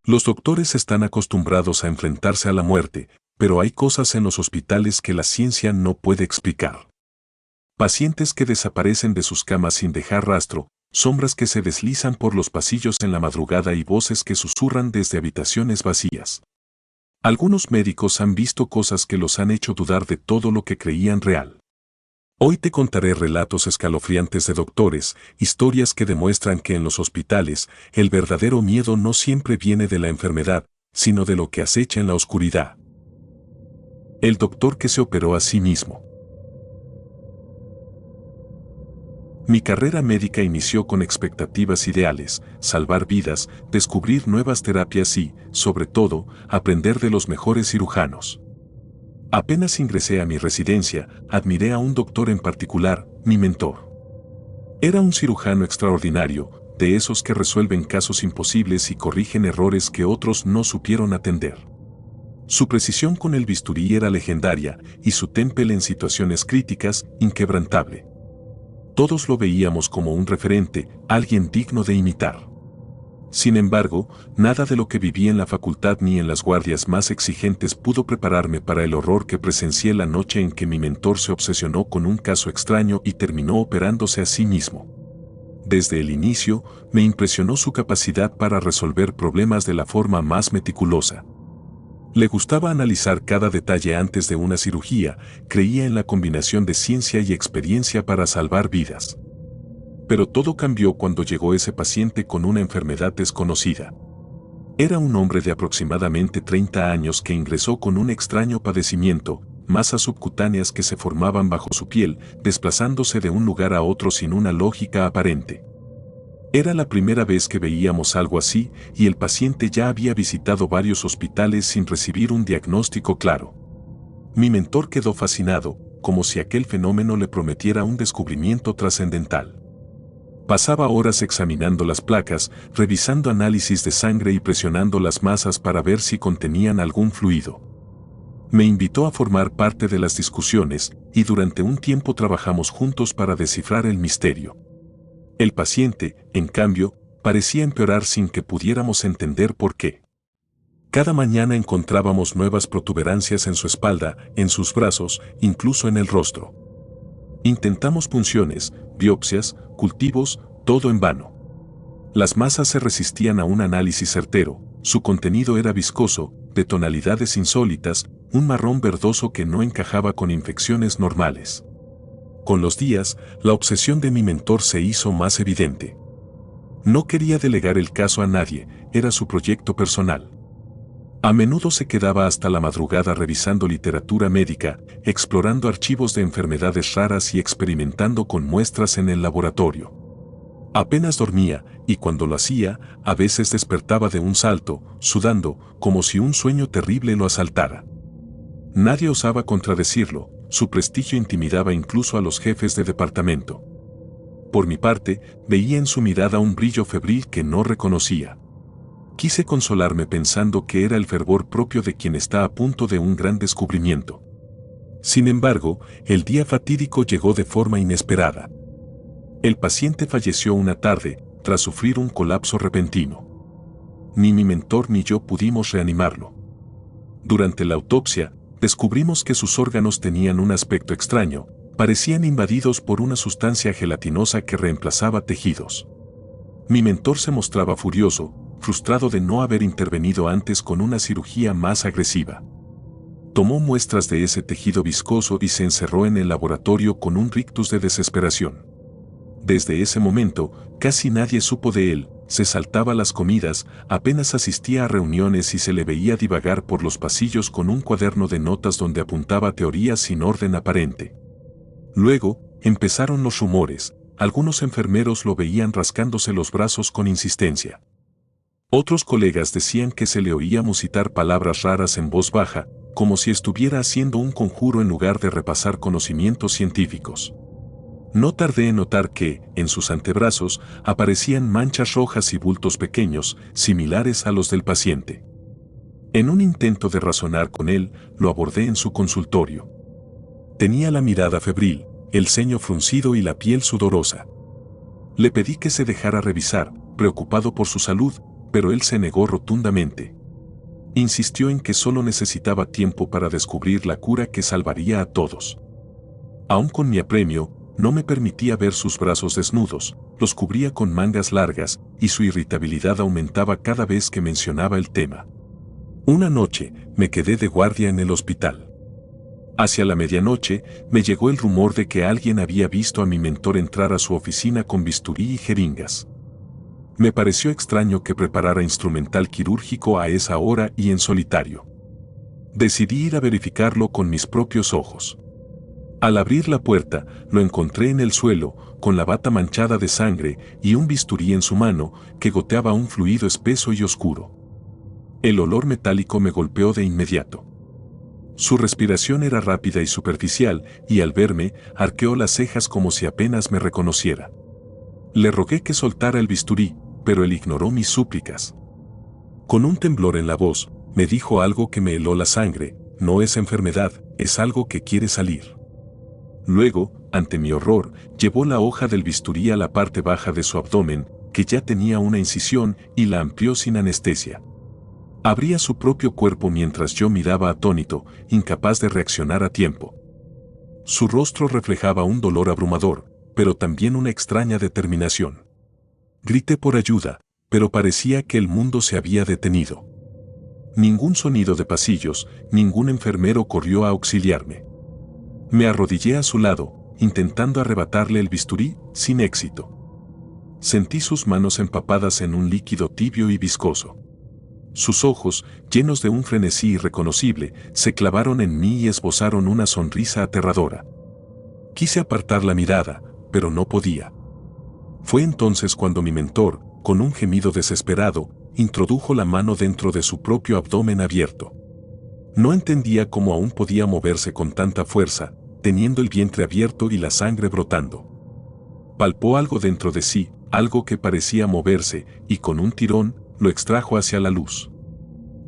Los doctores están acostumbrados a enfrentarse a la muerte, pero hay cosas en los hospitales que la ciencia no puede explicar. Pacientes que desaparecen de sus camas sin dejar rastro, sombras que se deslizan por los pasillos en la madrugada y voces que susurran desde habitaciones vacías. Algunos médicos han visto cosas que los han hecho dudar de todo lo que creían real. Hoy te contaré relatos escalofriantes de doctores, historias que demuestran que en los hospitales el verdadero miedo no siempre viene de la enfermedad, sino de lo que acecha en la oscuridad. El doctor que se operó a sí mismo. Mi carrera médica inició con expectativas ideales: salvar vidas, descubrir nuevas terapias y, sobre todo, aprender de los mejores cirujanos. Apenas ingresé a mi residencia, admiré a un doctor en particular, mi mentor. Era un cirujano extraordinario, de esos que resuelven casos imposibles y corrigen errores que otros no supieron atender. Su precisión con el bisturí era legendaria y su temple en situaciones críticas, inquebrantable. Todos lo veíamos como un referente, alguien digno de imitar. Sin embargo, nada de lo que viví en la facultad ni en las guardias más exigentes pudo prepararme para el horror que presencié la noche en que mi mentor se obsesionó con un caso extraño y terminó operándose a sí mismo. Desde el inicio, me impresionó su capacidad para resolver problemas de la forma más meticulosa. Le gustaba analizar cada detalle antes de una cirugía, creía en la combinación de ciencia y experiencia para salvar vidas. Pero todo cambió cuando llegó ese paciente con una enfermedad desconocida. Era un hombre de aproximadamente 30 años que ingresó con un extraño padecimiento, masas subcutáneas que se formaban bajo su piel, desplazándose de un lugar a otro sin una lógica aparente. Era la primera vez que veíamos algo así, y el paciente ya había visitado varios hospitales sin recibir un diagnóstico claro. Mi mentor quedó fascinado, como si aquel fenómeno le prometiera un descubrimiento trascendental. Pasaba horas examinando las placas, revisando análisis de sangre y presionando las masas para ver si contenían algún fluido. Me invitó a formar parte de las discusiones, y durante un tiempo trabajamos juntos para descifrar el misterio. El paciente, en cambio, parecía empeorar sin que pudiéramos entender por qué. Cada mañana encontrábamos nuevas protuberancias en su espalda, en sus brazos, incluso en el rostro. Intentamos punciones, biopsias, cultivos, todo en vano. Las masas se resistían a un análisis certero, su contenido era viscoso, de tonalidades insólitas, un marrón verdoso que no encajaba con infecciones normales. Con los días, la obsesión de mi mentor se hizo más evidente. No quería delegar el caso a nadie, era su proyecto personal. A menudo se quedaba hasta la madrugada revisando literatura médica, explorando archivos de enfermedades raras y experimentando con muestras en el laboratorio. Apenas dormía, y cuando lo hacía, a veces despertaba de un salto, sudando, como si un sueño terrible lo asaltara. Nadie osaba contradecirlo, su prestigio intimidaba incluso a los jefes de departamento. Por mi parte, veía en su mirada un brillo febril que no reconocía. Quise consolarme pensando que era el fervor propio de quien está a punto de un gran descubrimiento. Sin embargo, el día fatídico llegó de forma inesperada. El paciente falleció una tarde, tras sufrir un colapso repentino. Ni mi mentor ni yo pudimos reanimarlo. Durante la autopsia, descubrimos que sus órganos tenían un aspecto extraño, parecían invadidos por una sustancia gelatinosa que reemplazaba tejidos. Mi mentor se mostraba furioso, frustrado de no haber intervenido antes con una cirugía más agresiva. Tomó muestras de ese tejido viscoso y se encerró en el laboratorio con un rictus de desesperación. Desde ese momento, casi nadie supo de él, se saltaba las comidas, apenas asistía a reuniones y se le veía divagar por los pasillos con un cuaderno de notas donde apuntaba teorías sin orden aparente. Luego, empezaron los rumores, algunos enfermeros lo veían rascándose los brazos con insistencia. Otros colegas decían que se le oía musitar palabras raras en voz baja, como si estuviera haciendo un conjuro en lugar de repasar conocimientos científicos. No tardé en notar que, en sus antebrazos, aparecían manchas rojas y bultos pequeños, similares a los del paciente. En un intento de razonar con él, lo abordé en su consultorio. Tenía la mirada febril, el ceño fruncido y la piel sudorosa. Le pedí que se dejara revisar, preocupado por su salud, pero él se negó rotundamente. Insistió en que solo necesitaba tiempo para descubrir la cura que salvaría a todos. Aún con mi apremio, no me permitía ver sus brazos desnudos, los cubría con mangas largas, y su irritabilidad aumentaba cada vez que mencionaba el tema. Una noche, me quedé de guardia en el hospital. Hacia la medianoche, me llegó el rumor de que alguien había visto a mi mentor entrar a su oficina con bisturí y jeringas. Me pareció extraño que preparara instrumental quirúrgico a esa hora y en solitario. Decidí ir a verificarlo con mis propios ojos. Al abrir la puerta, lo encontré en el suelo, con la bata manchada de sangre y un bisturí en su mano que goteaba un fluido espeso y oscuro. El olor metálico me golpeó de inmediato. Su respiración era rápida y superficial, y al verme, arqueó las cejas como si apenas me reconociera. Le rogué que soltara el bisturí, pero él ignoró mis súplicas. Con un temblor en la voz, me dijo algo que me heló la sangre: no es enfermedad, es algo que quiere salir. Luego, ante mi horror, llevó la hoja del bisturí a la parte baja de su abdomen, que ya tenía una incisión, y la amplió sin anestesia. Abría su propio cuerpo mientras yo miraba atónito, incapaz de reaccionar a tiempo. Su rostro reflejaba un dolor abrumador, pero también una extraña determinación. Grité por ayuda, pero parecía que el mundo se había detenido. Ningún sonido de pasillos, ningún enfermero corrió a auxiliarme. Me arrodillé a su lado, intentando arrebatarle el bisturí, sin éxito. Sentí sus manos empapadas en un líquido tibio y viscoso. Sus ojos, llenos de un frenesí irreconocible, se clavaron en mí y esbozaron una sonrisa aterradora. Quise apartar la mirada, pero no podía. Fue entonces cuando mi mentor, con un gemido desesperado, introdujo la mano dentro de su propio abdomen abierto. No entendía cómo aún podía moverse con tanta fuerza, teniendo el vientre abierto y la sangre brotando. Palpó algo dentro de sí, algo que parecía moverse, y con un tirón, lo extrajo hacia la luz.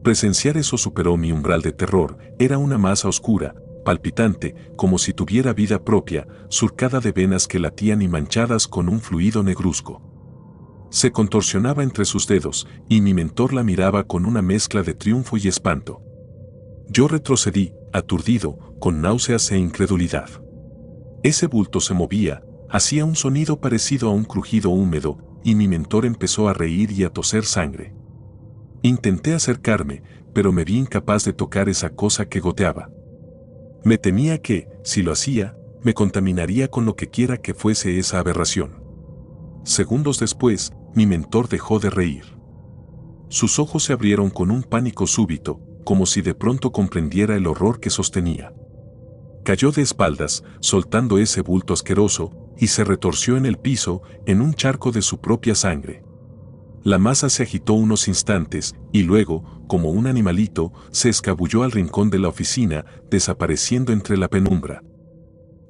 Presenciar eso superó mi umbral de terror. Era una masa oscura, palpitante, como si tuviera vida propia, surcada de venas que latían y manchadas con un fluido negruzco. Se contorsionaba entre sus dedos, y mi mentor la miraba con una mezcla de triunfo y espanto. Yo retrocedí, aturdido, con náuseas e incredulidad. Ese bulto se movía, hacía un sonido parecido a un crujido húmedo, y mi mentor empezó a reír y a toser sangre. Intenté acercarme, pero me vi incapaz de tocar esa cosa que goteaba. Me temía que, si lo hacía, me contaminaría con lo que quiera que fuese esa aberración. Segundos después, mi mentor dejó de reír. Sus ojos se abrieron con un pánico súbito, como si de pronto comprendiera el horror que sostenía. Cayó de espaldas, soltando ese bulto asqueroso, y se retorció en el piso, en un charco de su propia sangre. La masa se agitó unos instantes, y luego, como un animalito, se escabulló al rincón de la oficina, desapareciendo entre la penumbra.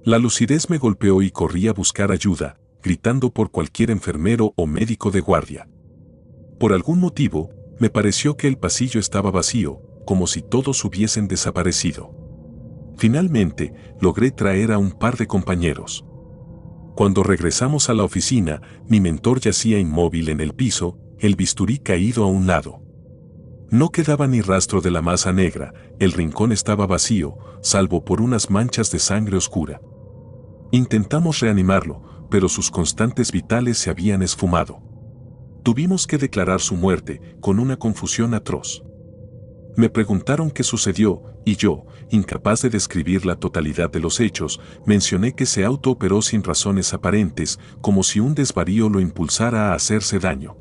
La lucidez me golpeó y corrí a buscar ayuda, gritando por cualquier enfermero o médico de guardia. Por algún motivo, me pareció que el pasillo estaba vacío, como si todos hubiesen desaparecido. Finalmente, logré traer a un par de compañeros. Cuando regresamos a la oficina, mi mentor yacía inmóvil en el piso, el bisturí caído a un lado. No quedaba ni rastro de la masa negra, el rincón estaba vacío, salvo por unas manchas de sangre oscura. Intentamos reanimarlo, pero sus constantes vitales se habían esfumado. Tuvimos que declarar su muerte, con una confusión atroz. Me preguntaron qué sucedió, y yo, incapaz de describir la totalidad de los hechos, mencioné que se autooperó sin razones aparentes, como si un desvarío lo impulsara a hacerse daño.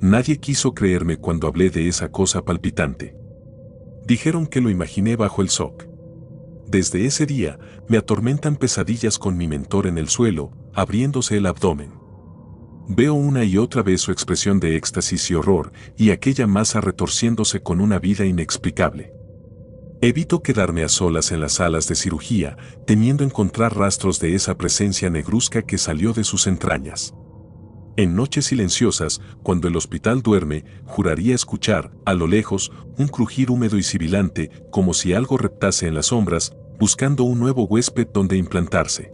Nadie quiso creerme cuando hablé de esa cosa palpitante. Dijeron que lo imaginé bajo el shock. Desde ese día, me atormentan pesadillas con mi mentor en el suelo, abriéndose el abdomen. Veo una y otra vez su expresión de éxtasis y horror, y aquella masa retorciéndose con una vida inexplicable. Evito quedarme a solas en las salas de cirugía, temiendo encontrar rastros de esa presencia negruzca que salió de sus entrañas. En noches silenciosas, cuando el hospital duerme, juraría escuchar, a lo lejos, un crujir húmedo y sibilante, como si algo reptase en las sombras, buscando un nuevo huésped donde implantarse.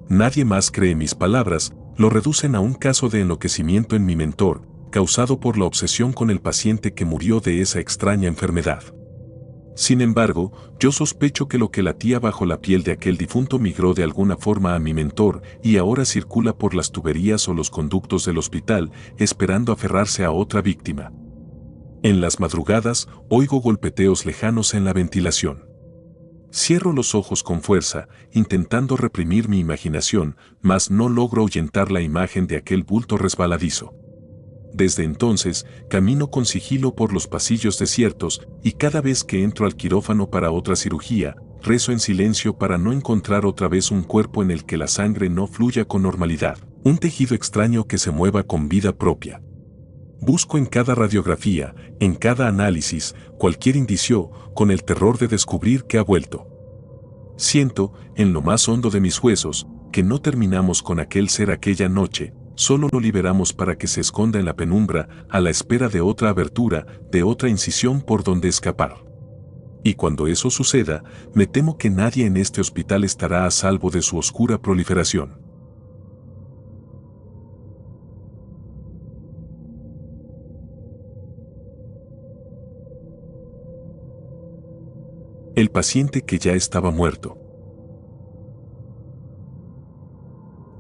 Nadie más cree mis palabras, lo reducen a un caso de enloquecimiento en mi mentor, causado por la obsesión con el paciente que murió de esa extraña enfermedad. Sin embargo, yo sospecho que lo que latía bajo la piel de aquel difunto migró de alguna forma a mi mentor y ahora circula por las tuberías o los conductos del hospital, esperando aferrarse a otra víctima. En las madrugadas, oigo golpeteos lejanos en la ventilación. Cierro los ojos con fuerza, intentando reprimir mi imaginación, mas no logro ahuyentar la imagen de aquel bulto resbaladizo. Desde entonces, camino con sigilo por los pasillos desiertos y cada vez que entro al quirófano para otra cirugía, rezo en silencio para no encontrar otra vez un cuerpo en el que la sangre no fluya con normalidad, un tejido extraño que se mueva con vida propia. Busco en cada radiografía, en cada análisis, cualquier indicio, con el terror de descubrir que ha vuelto. Siento, en lo más hondo de mis huesos, que no terminamos con aquel ser aquella noche, solo lo liberamos para que se esconda en la penumbra, a la espera de otra abertura, de otra incisión por donde escapar. Y cuando eso suceda, me temo que nadie en este hospital estará a salvo de su oscura proliferación. El paciente que ya estaba muerto.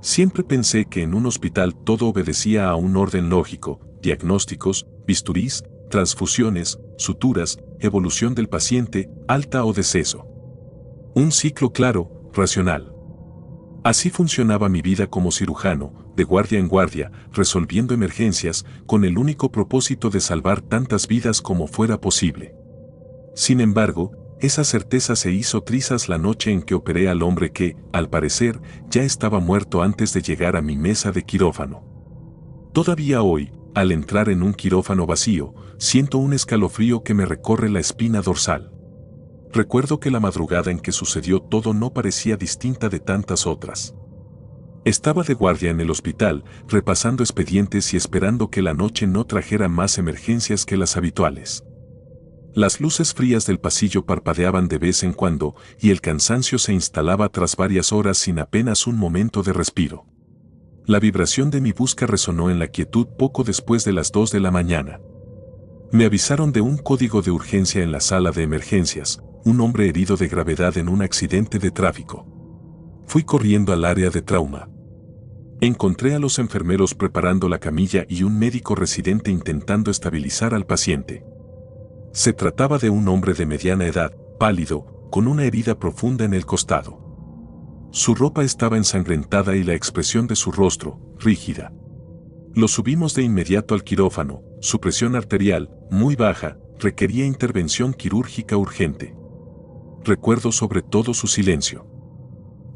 Siempre pensé que en un hospital todo obedecía a un orden lógico: diagnósticos, bisturís, transfusiones, suturas, evolución del paciente, alta o deceso. Un ciclo claro, racional. Así funcionaba mi vida como cirujano, de guardia en guardia, resolviendo emergencias, con el único propósito de salvar tantas vidas como fuera posible. Sin embargo, esa certeza se hizo trizas la noche en que operé al hombre que, al parecer, ya estaba muerto antes de llegar a mi mesa de quirófano. Todavía hoy, al entrar en un quirófano vacío, siento un escalofrío que me recorre la espina dorsal. Recuerdo que la madrugada en que sucedió todo no parecía distinta de tantas otras. Estaba de guardia en el hospital, repasando expedientes y esperando que la noche no trajera más emergencias que las habituales. Las luces frías del pasillo parpadeaban de vez en cuando y el cansancio se instalaba tras varias horas sin apenas un momento de respiro. La vibración de mi busca resonó en la quietud poco después de las 2 de la mañana. Me avisaron de un código de urgencia en la sala de emergencias: un hombre herido de gravedad en un accidente de tráfico. Fui corriendo al área de trauma. Encontré a los enfermeros preparando la camilla y un médico residente intentando estabilizar al paciente. Se trataba de un hombre de mediana edad, pálido, con una herida profunda en el costado. Su ropa estaba ensangrentada y la expresión de su rostro, rígida. Lo subimos de inmediato al quirófano. Su presión arterial, muy baja, requería intervención quirúrgica urgente. Recuerdo sobre todo su silencio.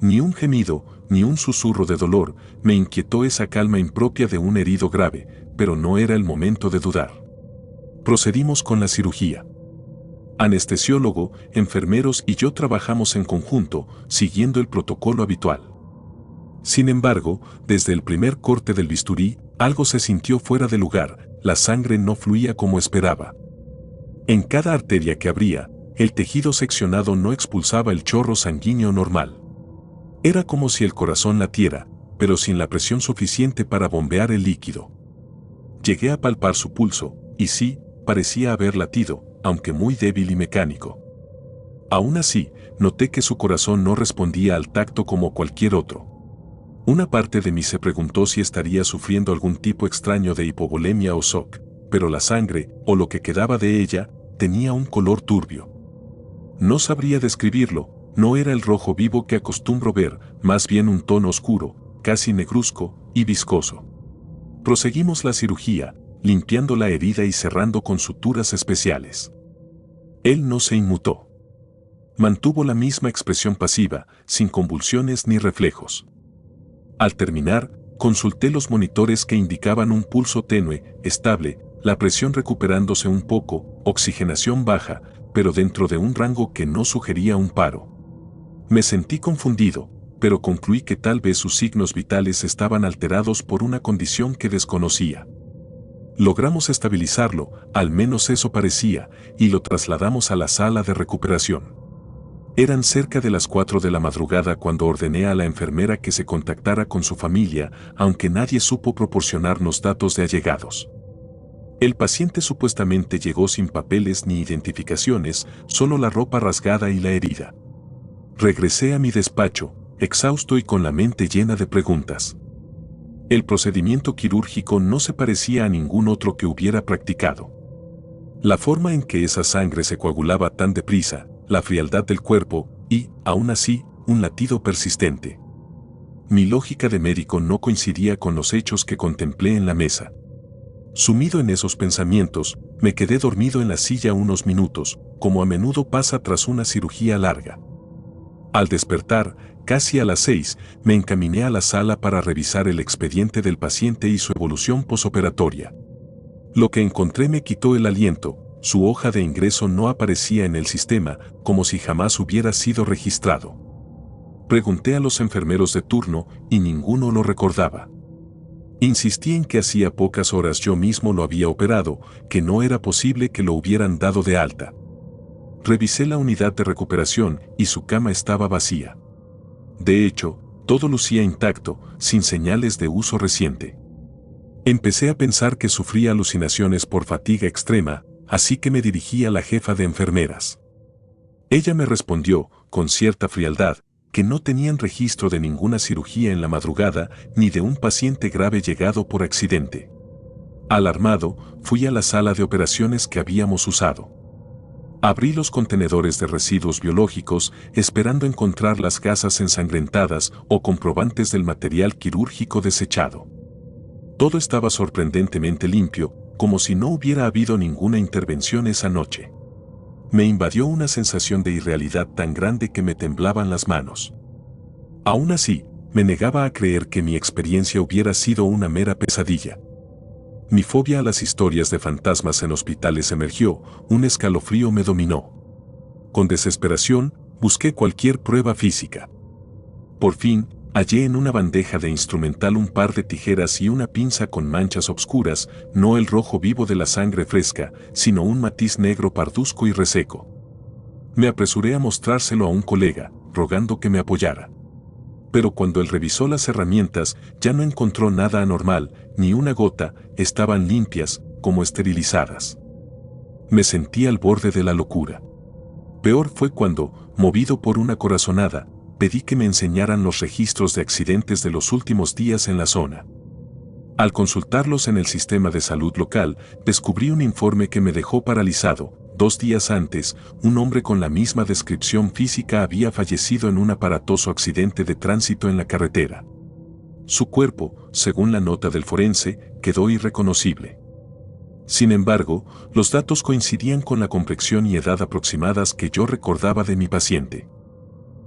Ni un gemido, ni un susurro de dolor. Me inquietó esa calma impropia de un herido grave, pero no era el momento de dudar. Procedimos con la cirugía. Anestesiólogo, enfermeros y yo trabajamos en conjunto, siguiendo el protocolo habitual. Sin embargo, desde el primer corte del bisturí, algo se sintió fuera de lugar. La sangre no fluía como esperaba. En cada arteria que abría, el tejido seccionado no expulsaba el chorro sanguíneo normal. Era como si el corazón latiera, pero sin la presión suficiente para bombear el líquido. Llegué a palpar su pulso, y sí, parecía haber latido, aunque muy débil y mecánico. Aún así, noté que su corazón no respondía al tacto como cualquier otro. Una parte de mí se preguntó si estaría sufriendo algún tipo extraño de hipovolemia o shock, pero la sangre, o lo que quedaba de ella, tenía un color turbio. No sabría describirlo, no era el rojo vivo que acostumbro ver, más bien un tono oscuro, casi negruzco y viscoso. Proseguimos la cirugía, limpiando la herida y cerrando con suturas especiales. Él no se inmutó. Mantuvo la misma expresión pasiva, sin convulsiones ni reflejos. Al terminar, consulté los monitores que indicaban un pulso tenue, estable, la presión recuperándose un poco, oxigenación baja, pero dentro de un rango que no sugería un paro. Me sentí confundido, pero concluí que tal vez sus signos vitales estaban alterados por una condición que desconocía. Logramos estabilizarlo, al menos eso parecía, y lo trasladamos a la sala de recuperación. Eran cerca de las 4 de la madrugada cuando ordené a la enfermera que se contactara con su familia, aunque nadie supo proporcionarnos datos de allegados. El paciente supuestamente llegó sin papeles ni identificaciones, solo la ropa rasgada y la herida. Regresé a mi despacho, exhausto y con la mente llena de preguntas. El procedimiento quirúrgico no se parecía a ningún otro que hubiera practicado. La forma en que esa sangre se coagulaba tan deprisa, la frialdad del cuerpo y, aún así, un latido persistente. Mi lógica de médico no coincidía con los hechos que contemplé en la mesa. Sumido en esos pensamientos, me quedé dormido en la silla unos minutos, como a menudo pasa tras una cirugía larga. Al despertar, casi a las 6, me encaminé a la sala para revisar el expediente del paciente y su evolución posoperatoria. Lo que encontré me quitó el aliento, su hoja de ingreso no aparecía en el sistema, como si jamás hubiera sido registrado. Pregunté a los enfermeros de turno y ninguno lo recordaba. Insistí en que hacía pocas horas yo mismo lo había operado, que no era posible que lo hubieran dado de alta. Revisé la unidad de recuperación y su cama estaba vacía. De hecho, todo lucía intacto, sin señales de uso reciente. Empecé a pensar que sufría alucinaciones por fatiga extrema, así que me dirigí a la jefa de enfermeras. Ella me respondió, con cierta frialdad, que no tenían registro de ninguna cirugía en la madrugada ni de un paciente grave llegado por accidente. Alarmado, fui a la sala de operaciones que habíamos usado. Abrí los contenedores de residuos biológicos esperando encontrar las gasas ensangrentadas o comprobantes del material quirúrgico desechado. Todo estaba sorprendentemente limpio, como si no hubiera habido ninguna intervención esa noche. Me invadió una sensación de irrealidad tan grande que me temblaban las manos. Aún así, me negaba a creer que mi experiencia hubiera sido una mera pesadilla. Mi fobia a las historias de fantasmas en hospitales emergió, un escalofrío me dominó. Con desesperación, busqué cualquier prueba física. Por fin, hallé en una bandeja de instrumental un par de tijeras y una pinza con manchas obscuras, no el rojo vivo de la sangre fresca, sino un matiz negro parduzco y reseco. Me apresuré a mostrárselo a un colega, rogando que me apoyara. Pero cuando él revisó las herramientas, ya no encontró nada anormal, ni una gota, estaban limpias, como esterilizadas. Me sentí al borde de la locura. Peor fue cuando, movido por una corazonada, pedí que me enseñaran los registros de accidentes de los últimos días en la zona. Al consultarlos en el sistema de salud local, descubrí un informe que me dejó paralizado. 2 días antes, un hombre con la misma descripción física había fallecido en un aparatoso accidente de tránsito en la carretera. Su cuerpo, según la nota del forense, quedó irreconocible. Sin embargo, los datos coincidían con la complexión y edad aproximadas que yo recordaba de mi paciente.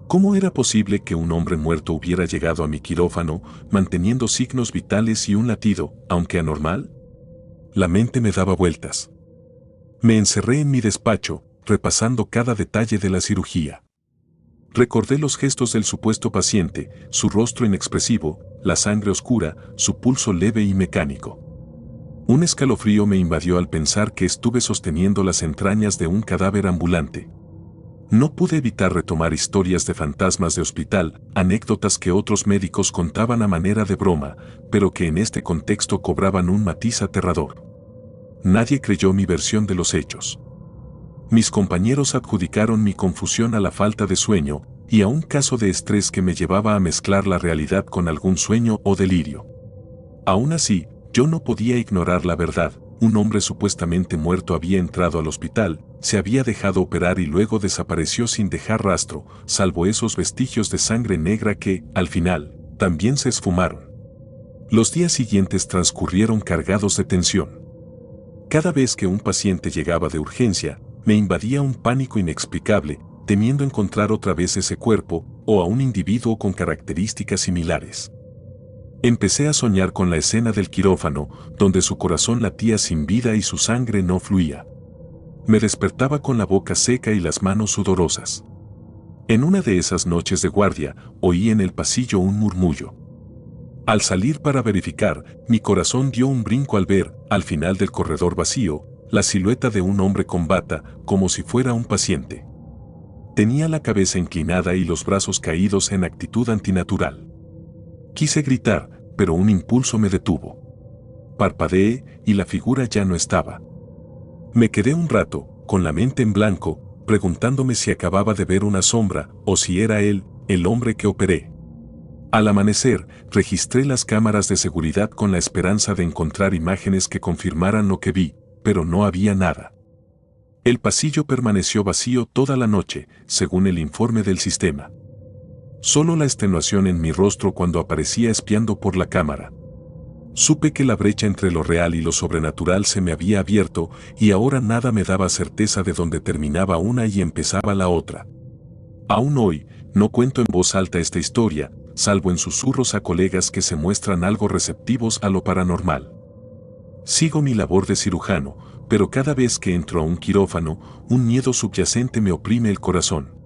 ¿Cómo era posible que un hombre muerto hubiera llegado a mi quirófano, manteniendo signos vitales y un latido, aunque anormal? La mente me daba vueltas. Me encerré en mi despacho, repasando cada detalle de la cirugía. Recordé los gestos del supuesto paciente, su rostro inexpresivo, la sangre oscura, su pulso leve y mecánico. Un escalofrío me invadió al pensar que estuve sosteniendo las entrañas de un cadáver ambulante. No pude evitar retomar historias de fantasmas de hospital, anécdotas que otros médicos contaban a manera de broma, pero que en este contexto cobraban un matiz aterrador. Nadie creyó mi versión de los hechos. Mis compañeros adjudicaron mi confusión a la falta de sueño y a un caso de estrés que me llevaba a mezclar la realidad con algún sueño o delirio. Aún así, yo no podía ignorar la verdad. Un hombre supuestamente muerto había entrado al hospital, se había dejado operar y luego desapareció sin dejar rastro, salvo esos vestigios de sangre negra que, al final, también se esfumaron. Los días siguientes transcurrieron cargados de tensión. Cada vez que un paciente llegaba de urgencia, me invadía un pánico inexplicable, temiendo encontrar otra vez ese cuerpo o a un individuo con características similares. Empecé a soñar con la escena del quirófano, donde su corazón latía sin vida y su sangre no fluía. Me despertaba con la boca seca y las manos sudorosas. En una de esas noches de guardia, oí en el pasillo un murmullo. Al salir para verificar, mi corazón dio un brinco al ver, al final del corredor vacío, la silueta de un hombre con bata, como si fuera un paciente. Tenía la cabeza inclinada y los brazos caídos en actitud antinatural. Quise gritar, pero un impulso me detuvo. Parpadeé y la figura ya no estaba. Me quedé un rato, con la mente en blanco, preguntándome si acababa de ver una sombra o si era él, el hombre que operé. Al amanecer, registré las cámaras de seguridad con la esperanza de encontrar imágenes que confirmaran lo que vi, pero no había nada. El pasillo permaneció vacío toda la noche, según el informe del sistema. Solo la extenuación en mi rostro cuando aparecía espiando por la cámara. Supe que la brecha entre lo real y lo sobrenatural se me había abierto y ahora nada me daba certeza de dónde terminaba una y empezaba la otra. Aún hoy, no cuento en voz alta esta historia, salvo en susurros a colegas que se muestran algo receptivos a lo paranormal. Sigo mi labor de cirujano, pero cada vez que entro a un quirófano, un miedo subyacente me oprime el corazón.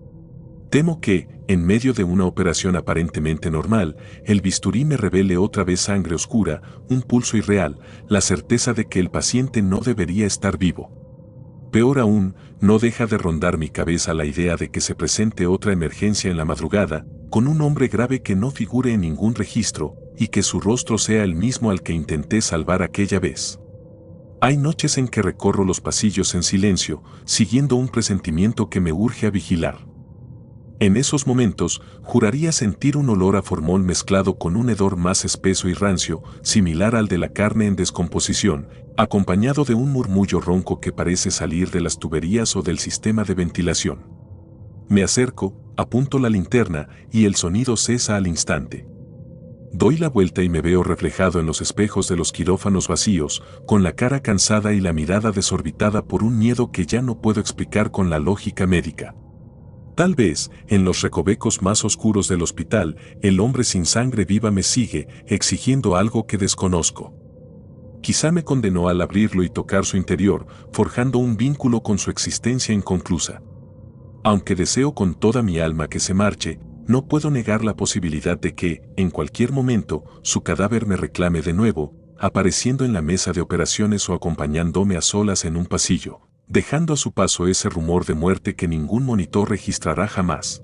Temo que, en medio de una operación aparentemente normal, el bisturí me revele otra vez sangre oscura, un pulso irreal, la certeza de que el paciente no debería estar vivo. Peor aún, no deja de rondar mi cabeza la idea de que se presente otra emergencia en la madrugada, con un hombre grave que no figure en ningún registro, y que su rostro sea el mismo al que intenté salvar aquella vez. Hay noches en que recorro los pasillos en silencio, siguiendo un presentimiento que me urge a vigilar. En esos momentos, juraría sentir un olor a formol mezclado con un hedor más espeso y rancio, similar al de la carne en descomposición, acompañado de un murmullo ronco que parece salir de las tuberías o del sistema de ventilación. Me acerco, apunto la linterna y el sonido cesa al instante. Doy la vuelta y me veo reflejado en los espejos de los quirófanos vacíos, con la cara cansada y la mirada desorbitada por un miedo que ya no puedo explicar con la lógica médica. Tal vez, en los recovecos más oscuros del hospital, el hombre sin sangre viva me sigue, exigiendo algo que desconozco. Quizá me condenó al abrirlo y tocar su interior, forjando un vínculo con su existencia inconclusa. Aunque deseo con toda mi alma que se marche, no puedo negar la posibilidad de que, en cualquier momento, su cadáver me reclame de nuevo, apareciendo en la mesa de operaciones o acompañándome a solas en un pasillo, dejando a su paso ese rumor de muerte que ningún monitor registrará jamás.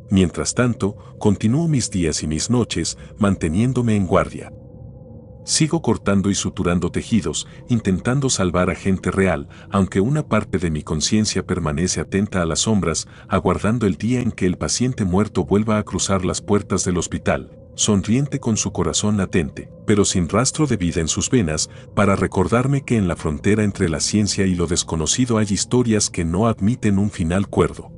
Mientras tanto, continúo mis días y mis noches, manteniéndome en guardia. Sigo cortando y suturando tejidos, intentando salvar a gente real, aunque una parte de mi conciencia permanece atenta a las sombras, aguardando el día en que el paciente muerto vuelva a cruzar las puertas del hospital, sonriente con su corazón latente, pero sin rastro de vida en sus venas, para recordarme que en la frontera entre la ciencia y lo desconocido hay historias que no admiten un final cuerdo.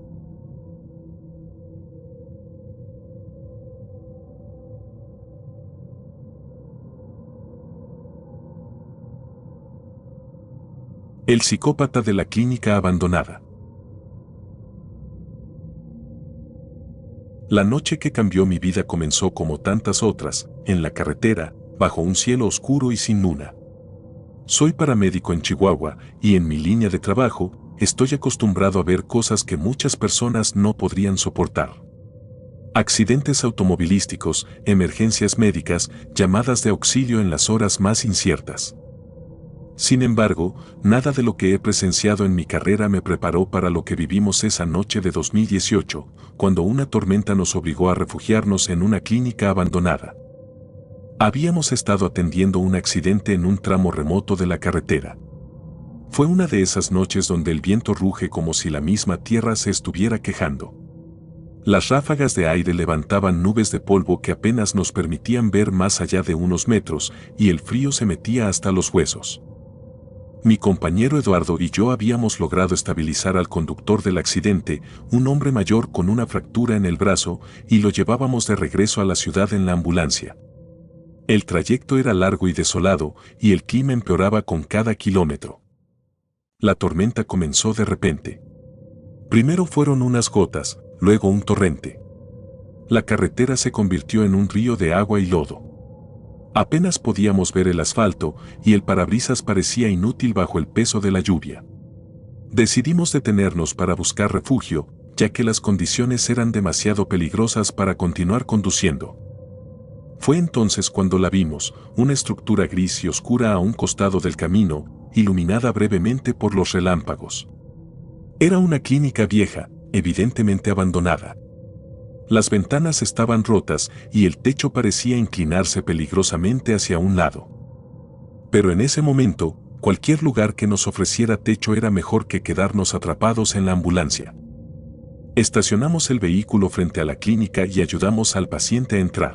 El psicópata de la clínica abandonada. La noche que cambió mi vida comenzó como tantas otras, en la carretera, bajo un cielo oscuro y sin luna. Soy paramédico en Chihuahua y en mi línea de trabajo estoy acostumbrado a ver cosas que muchas personas no podrían soportar. Accidentes automovilísticos, emergencias médicas, llamadas de auxilio en las horas más inciertas. Sin embargo, nada de lo que he presenciado en mi carrera me preparó para lo que vivimos esa noche de 2018, cuando una tormenta nos obligó a refugiarnos en una clínica abandonada. Habíamos estado atendiendo un accidente en un tramo remoto de la carretera. Fue una de esas noches donde el viento ruge como si la misma tierra se estuviera quejando. Las ráfagas de aire levantaban nubes de polvo que apenas nos permitían ver más allá de unos metros, y el frío se metía hasta los huesos. Mi compañero Eduardo y yo habíamos logrado estabilizar al conductor del accidente, un hombre mayor con una fractura en el brazo, y lo llevábamos de regreso a la ciudad en la ambulancia. El trayecto era largo y desolado, y el clima empeoraba con cada kilómetro. La tormenta comenzó de repente. Primero fueron unas gotas, luego un torrente. La carretera se convirtió en un río de agua y lodo. Apenas podíamos ver el asfalto y el parabrisas parecía inútil bajo el peso de la lluvia. Decidimos detenernos para buscar refugio, ya que las condiciones eran demasiado peligrosas para continuar conduciendo. Fue entonces cuando la vimos, una estructura gris y oscura a un costado del camino, iluminada brevemente por los relámpagos. Era una clínica vieja, evidentemente abandonada. Las ventanas estaban rotas y el techo parecía inclinarse peligrosamente hacia un lado. Pero en ese momento, cualquier lugar que nos ofreciera techo era mejor que quedarnos atrapados en la ambulancia. Estacionamos el vehículo frente a la clínica y ayudamos al paciente a entrar.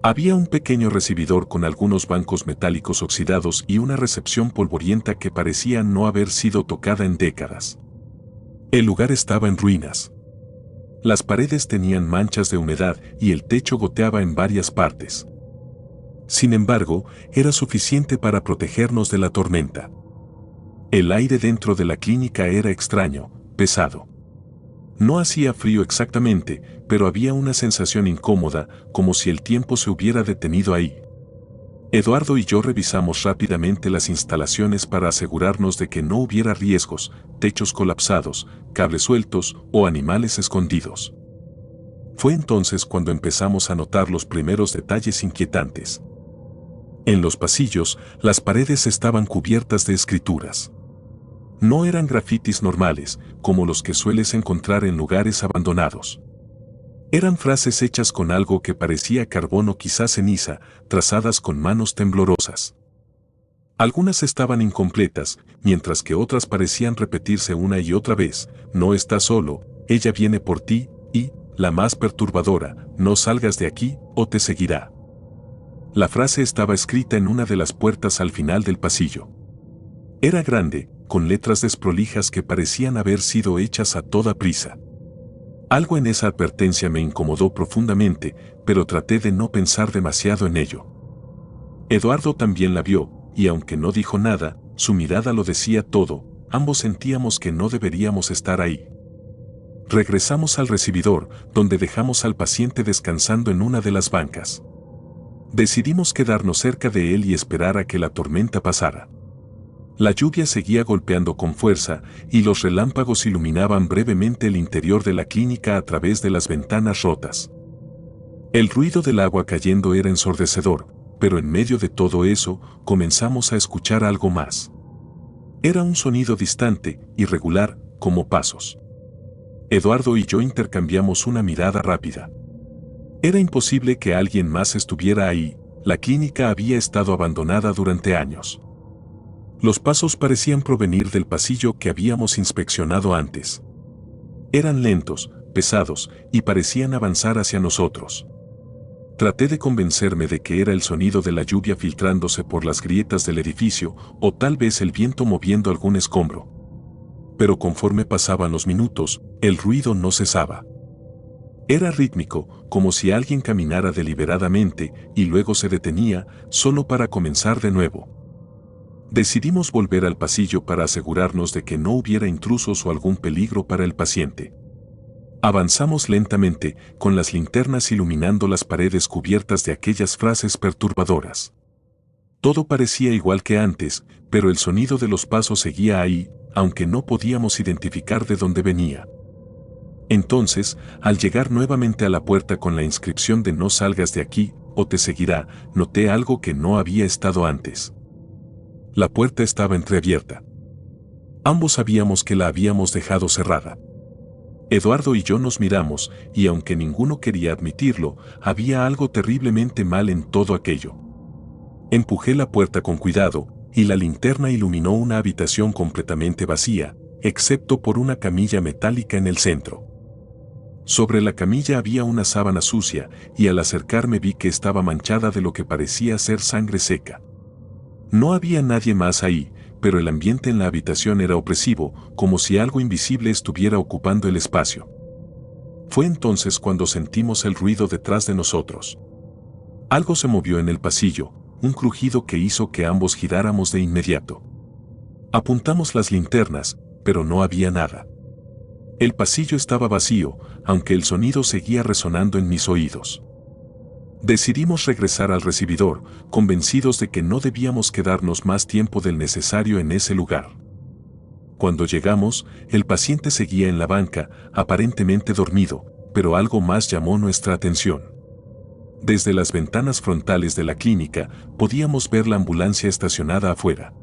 Había un pequeño recibidor con algunos bancos metálicos oxidados y una recepción polvorienta que parecía no haber sido tocada en décadas. El lugar estaba en ruinas. Las paredes tenían manchas de humedad y el techo goteaba en varias partes. Sin embargo, era suficiente para protegernos de la tormenta. El aire dentro de la clínica era extraño, pesado. No hacía frío exactamente, pero había una sensación incómoda, como si el tiempo se hubiera detenido ahí. Eduardo y yo revisamos rápidamente las instalaciones para asegurarnos de que no hubiera riesgos, techos colapsados, cables sueltos o animales escondidos. Fue entonces cuando empezamos a notar los primeros detalles inquietantes. En los pasillos, las paredes estaban cubiertas de escrituras. No eran grafitis normales, como los que sueles encontrar en lugares abandonados. Eran frases hechas con algo que parecía carbón o quizás ceniza, trazadas con manos temblorosas. Algunas estaban incompletas, mientras que otras parecían repetirse una y otra vez: no estás solo, ella viene por ti, y, la más perturbadora, no salgas de aquí, o te seguirá. La frase estaba escrita en una de las puertas al final del pasillo. Era grande, con letras desprolijas que parecían haber sido hechas a toda prisa. Algo en esa advertencia me incomodó profundamente, pero traté de no pensar demasiado en ello. Eduardo también la vio, y aunque no dijo nada, su mirada lo decía todo. Ambos sentíamos que no deberíamos estar ahí. Regresamos al recibidor, donde dejamos al paciente descansando en una de las bancas. Decidimos quedarnos cerca de él y esperar a que la tormenta pasara. La lluvia seguía golpeando con fuerza y los relámpagos iluminaban brevemente el interior de la clínica a través de las ventanas rotas. El ruido del agua cayendo era ensordecedor, pero en medio de todo eso, comenzamos a escuchar algo más. Era un sonido distante, irregular, como pasos. Eduardo y yo intercambiamos una mirada rápida. Era imposible que alguien más estuviera ahí, la clínica había estado abandonada durante años. Los pasos parecían provenir del pasillo que habíamos inspeccionado antes. Eran lentos, pesados, y parecían avanzar hacia nosotros. Traté de convencerme de que era el sonido de la lluvia filtrándose por las grietas del edificio, o tal vez el viento moviendo algún escombro. Pero conforme pasaban los minutos, el ruido no cesaba. Era rítmico, como si alguien caminara deliberadamente y luego se detenía, solo para comenzar de nuevo. Decidimos volver al pasillo para asegurarnos de que no hubiera intrusos o algún peligro para el paciente. Avanzamos lentamente, con las linternas iluminando las paredes cubiertas de aquellas frases perturbadoras. Todo parecía igual que antes, pero el sonido de los pasos seguía ahí, aunque no podíamos identificar de dónde venía. Entonces, al llegar nuevamente a la puerta con la inscripción de "no salgas de aquí, o te seguirá", noté algo que no había estado antes. La puerta estaba entreabierta. Ambos sabíamos que la habíamos dejado cerrada. Eduardo y yo nos miramos, y aunque ninguno quería admitirlo, había algo terriblemente mal en todo aquello. Empujé la puerta con cuidado, y la linterna iluminó una habitación completamente vacía, excepto por una camilla metálica en el centro. Sobre la camilla había una sábana sucia, y al acercarme vi que estaba manchada de lo que parecía ser sangre seca. No había nadie más ahí, pero el ambiente en la habitación era opresivo, como si algo invisible estuviera ocupando el espacio. Fue entonces cuando sentimos el ruido detrás de nosotros. Algo se movió en el pasillo, un crujido que hizo que ambos giráramos de inmediato. Apuntamos las linternas, pero no había nada. El pasillo estaba vacío, aunque el sonido seguía resonando en mis oídos. Decidimos regresar al recibidor, convencidos de que no debíamos quedarnos más tiempo del necesario en ese lugar. Cuando llegamos, el paciente seguía en la banca, aparentemente dormido, pero algo más llamó nuestra atención. Desde las ventanas frontales de la clínica, podíamos ver la ambulancia estacionada afuera.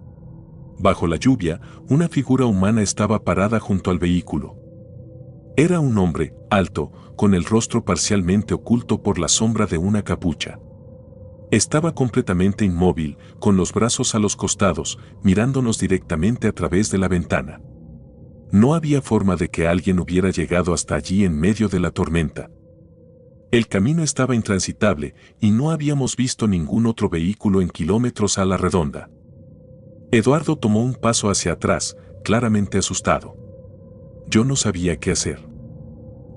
Bajo la lluvia, una figura humana estaba parada junto al vehículo. Era un hombre, alto, con el rostro parcialmente oculto por la sombra de una capucha. Estaba completamente inmóvil, con los brazos a los costados, mirándonos directamente a través de la ventana. No había forma de que alguien hubiera llegado hasta allí en medio de la tormenta. El camino estaba intransitable y no habíamos visto ningún otro vehículo en kilómetros a la redonda. Eduardo tomó un paso hacia atrás, claramente asustado. Yo no sabía qué hacer.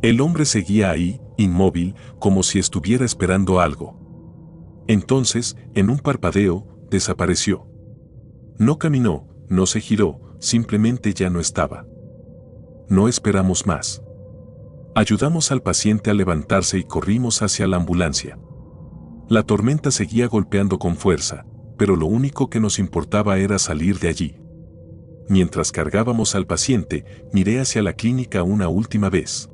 El hombre seguía ahí, inmóvil, como si estuviera esperando algo. Entonces, en un parpadeo, desapareció. No caminó, no se giró, simplemente ya no estaba. No esperamos más. Ayudamos al paciente a levantarse y corrimos hacia la ambulancia. La tormenta seguía golpeando con fuerza, pero lo único que nos importaba era salir de allí. Mientras cargábamos al paciente, miré hacia la clínica una última vez.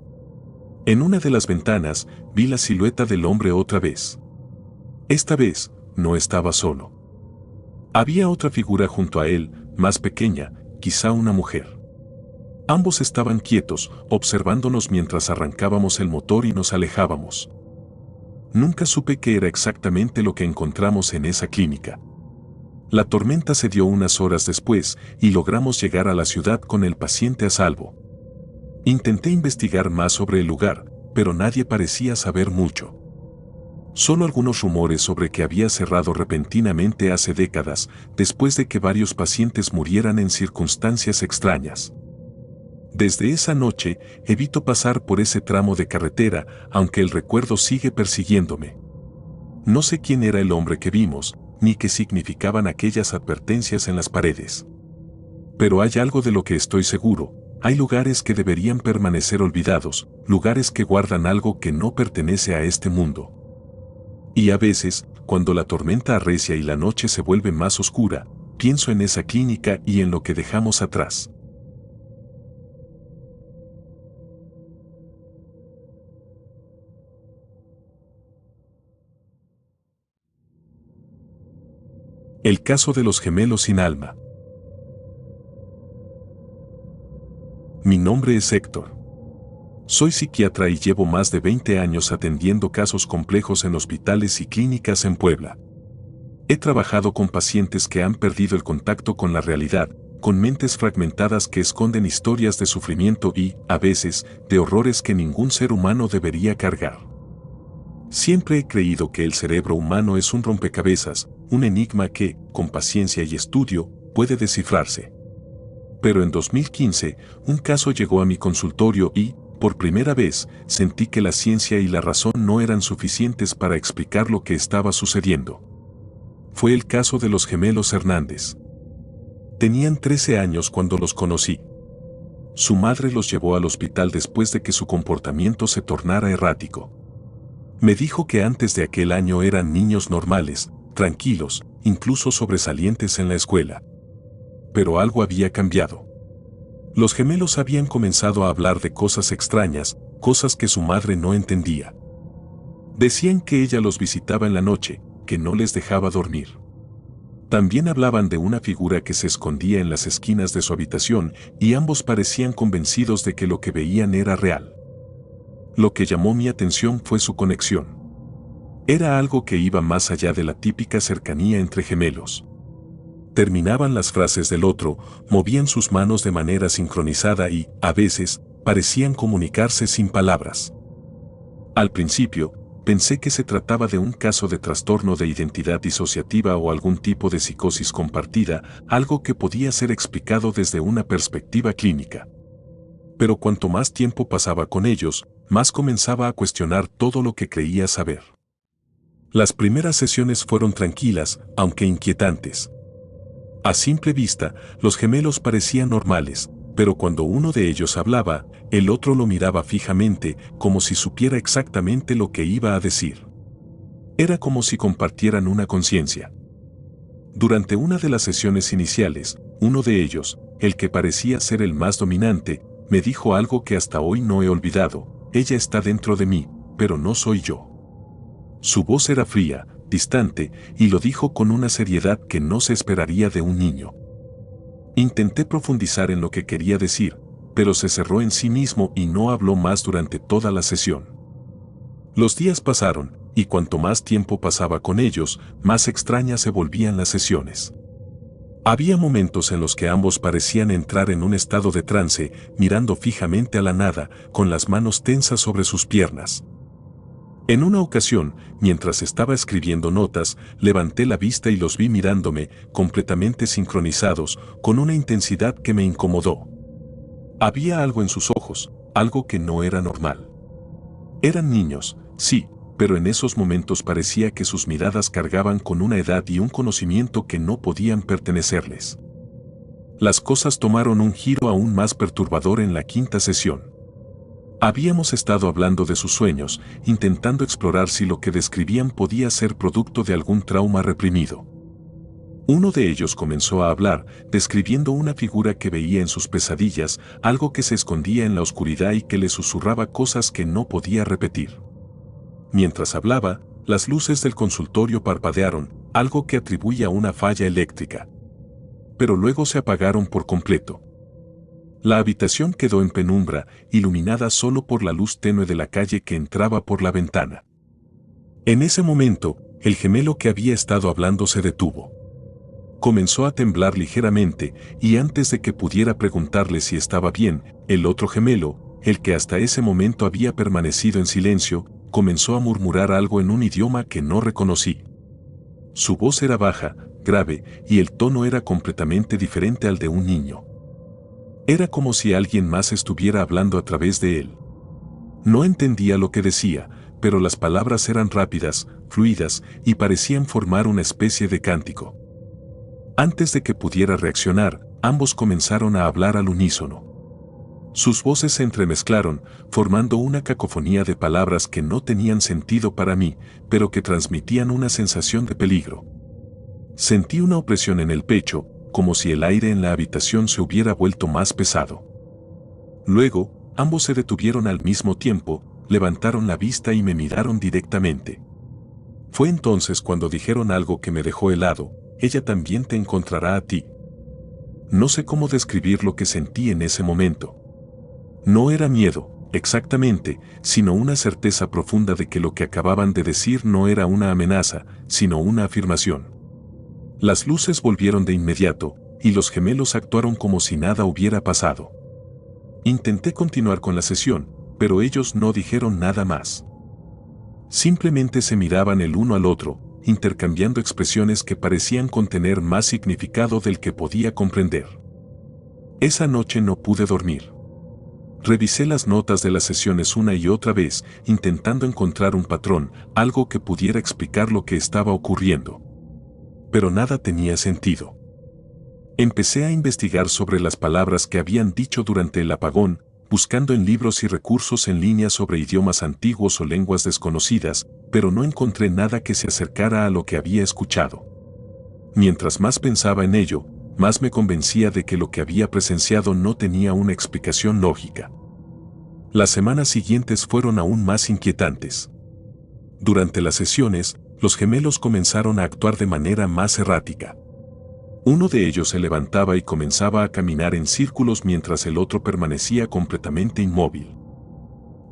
En una de las ventanas, vi la silueta del hombre otra vez. Esta vez, no estaba solo. Había otra figura junto a él, más pequeña, quizá una mujer. Ambos estaban quietos, observándonos mientras arrancábamos el motor y nos alejábamos. Nunca supe qué era exactamente lo que encontramos en esa clínica. La tormenta se dio unas horas después y logramos llegar a la ciudad con el paciente a salvo. Intenté investigar más sobre el lugar, pero nadie parecía saber mucho. Solo algunos rumores sobre que había cerrado repentinamente hace décadas, después de que varios pacientes murieran en circunstancias extrañas. Desde esa noche, evito pasar por ese tramo de carretera, aunque el recuerdo sigue persiguiéndome. No sé quién era el hombre que vimos, ni qué significaban aquellas advertencias en las paredes. Pero hay algo de lo que estoy seguro: hay lugares que deberían permanecer olvidados, lugares que guardan algo que no pertenece a este mundo. Y a veces, cuando la tormenta arrecia y la noche se vuelve más oscura, pienso en esa clínica y en lo que dejamos atrás. El caso de los gemelos sin alma. Mi nombre es Héctor. Soy psiquiatra y llevo más de 20 años atendiendo casos complejos en hospitales y clínicas en Puebla. He trabajado con pacientes que han perdido el contacto con la realidad, con mentes fragmentadas que esconden historias de sufrimiento y, a veces, de horrores que ningún ser humano debería cargar. Siempre he creído que el cerebro humano es un rompecabezas, un enigma que, con paciencia y estudio, puede descifrarse. Pero en 2015, un caso llegó a mi consultorio y, por primera vez, sentí que la ciencia y la razón no eran suficientes para explicar lo que estaba sucediendo. Fue el caso de los gemelos Hernández. Tenían 13 años cuando los conocí. Su madre los llevó al hospital después de que su comportamiento se tornara errático. Me dijo que antes de aquel año eran niños normales, tranquilos, incluso sobresalientes en la escuela. Pero algo había cambiado. Los gemelos habían comenzado a hablar de cosas extrañas, cosas que su madre no entendía. Decían que ella los visitaba en la noche, que no les dejaba dormir. También hablaban de una figura que se escondía en las esquinas de su habitación y ambos parecían convencidos de que lo que veían era real. Lo que llamó mi atención fue su conexión. Era algo que iba más allá de la típica cercanía entre gemelos. Terminaban las frases del otro, movían sus manos de manera sincronizada y, a veces, parecían comunicarse sin palabras. Al principio, pensé que se trataba de un caso de trastorno de identidad disociativa o algún tipo de psicosis compartida, algo que podía ser explicado desde una perspectiva clínica. Pero cuanto más tiempo pasaba con ellos, más comenzaba a cuestionar todo lo que creía saber. Las primeras sesiones fueron tranquilas, aunque inquietantes. A simple vista, los gemelos parecían normales, pero cuando uno de ellos hablaba, el otro lo miraba fijamente, como si supiera exactamente lo que iba a decir. Era como si compartieran una conciencia. Durante una de las sesiones iniciales, uno de ellos, el que parecía ser el más dominante, me dijo algo que hasta hoy no he olvidado: ella está dentro de mí, pero no soy yo. Su voz era fría, distante, y lo dijo con una seriedad que no se esperaría de un niño. Intenté profundizar en lo que quería decir, pero se cerró en sí mismo y no habló más durante toda la sesión. Los días pasaron, y cuanto más tiempo pasaba con ellos, más extrañas se volvían las sesiones. Había momentos en los que ambos parecían entrar en un estado de trance, mirando fijamente a la nada, con las manos tensas sobre sus piernas. En una ocasión, mientras estaba escribiendo notas, levanté la vista y los vi mirándome, completamente sincronizados, con una intensidad que me incomodó. Había algo en sus ojos, algo que no era normal. Eran niños, sí, pero en esos momentos parecía que sus miradas cargaban con una edad y un conocimiento que no podían pertenecerles. Las cosas tomaron un giro aún más perturbador en la quinta sesión. Habíamos estado hablando de sus sueños, intentando explorar si lo que describían podía ser producto de algún trauma reprimido. Uno de ellos comenzó a hablar, describiendo una figura que veía en sus pesadillas, algo que se escondía en la oscuridad y que le susurraba cosas que no podía repetir. Mientras hablaba, las luces del consultorio parpadearon, algo que atribuía a una falla eléctrica. Pero luego se apagaron por completo. La habitación quedó en penumbra, iluminada solo por la luz tenue de la calle que entraba por la ventana. En ese momento, el gemelo que había estado hablando se detuvo. Comenzó a temblar ligeramente, y antes de que pudiera preguntarle si estaba bien, el otro gemelo, el que hasta ese momento había permanecido en silencio, comenzó a murmurar algo en un idioma que no reconocí. Su voz era baja, grave, y el tono era completamente diferente al de un niño. Era como si alguien más estuviera hablando a través de él. No entendía lo que decía, pero las palabras eran rápidas, fluidas, y parecían formar una especie de cántico. Antes de que pudiera reaccionar, ambos comenzaron a hablar al unísono. Sus voces se entremezclaron, formando una cacofonía de palabras que no tenían sentido para mí, pero que transmitían una sensación de peligro. Sentí una opresión en el pecho, como si el aire en la habitación se hubiera vuelto más pesado. Luego, ambos se detuvieron al mismo tiempo, levantaron la vista y me miraron directamente. Fue entonces cuando dijeron algo que me dejó helado: ella también te encontrará a ti. No sé cómo describir lo que sentí en ese momento. No era miedo, exactamente, sino una certeza profunda de que lo que acababan de decir no era una amenaza, sino una afirmación. Las luces volvieron de inmediato, y los gemelos actuaron como si nada hubiera pasado. Intenté continuar con la sesión, pero ellos no dijeron nada más. Simplemente se miraban el uno al otro, intercambiando expresiones que parecían contener más significado del que podía comprender. Esa noche no pude dormir. Revisé las notas de las sesiones una y otra vez, intentando encontrar un patrón, algo que pudiera explicar lo que estaba ocurriendo. Pero nada tenía sentido. Empecé a investigar sobre las palabras que habían dicho durante el apagón, buscando en libros y recursos en línea sobre idiomas antiguos o lenguas desconocidas, pero no encontré nada que se acercara a lo que había escuchado. Mientras más pensaba en ello, más me convencía de que lo que había presenciado no tenía una explicación lógica. Las semanas siguientes fueron aún más inquietantes. Durante las sesiones, los gemelos comenzaron a actuar de manera más errática. Uno de ellos se levantaba y comenzaba a caminar en círculos mientras el otro permanecía completamente inmóvil.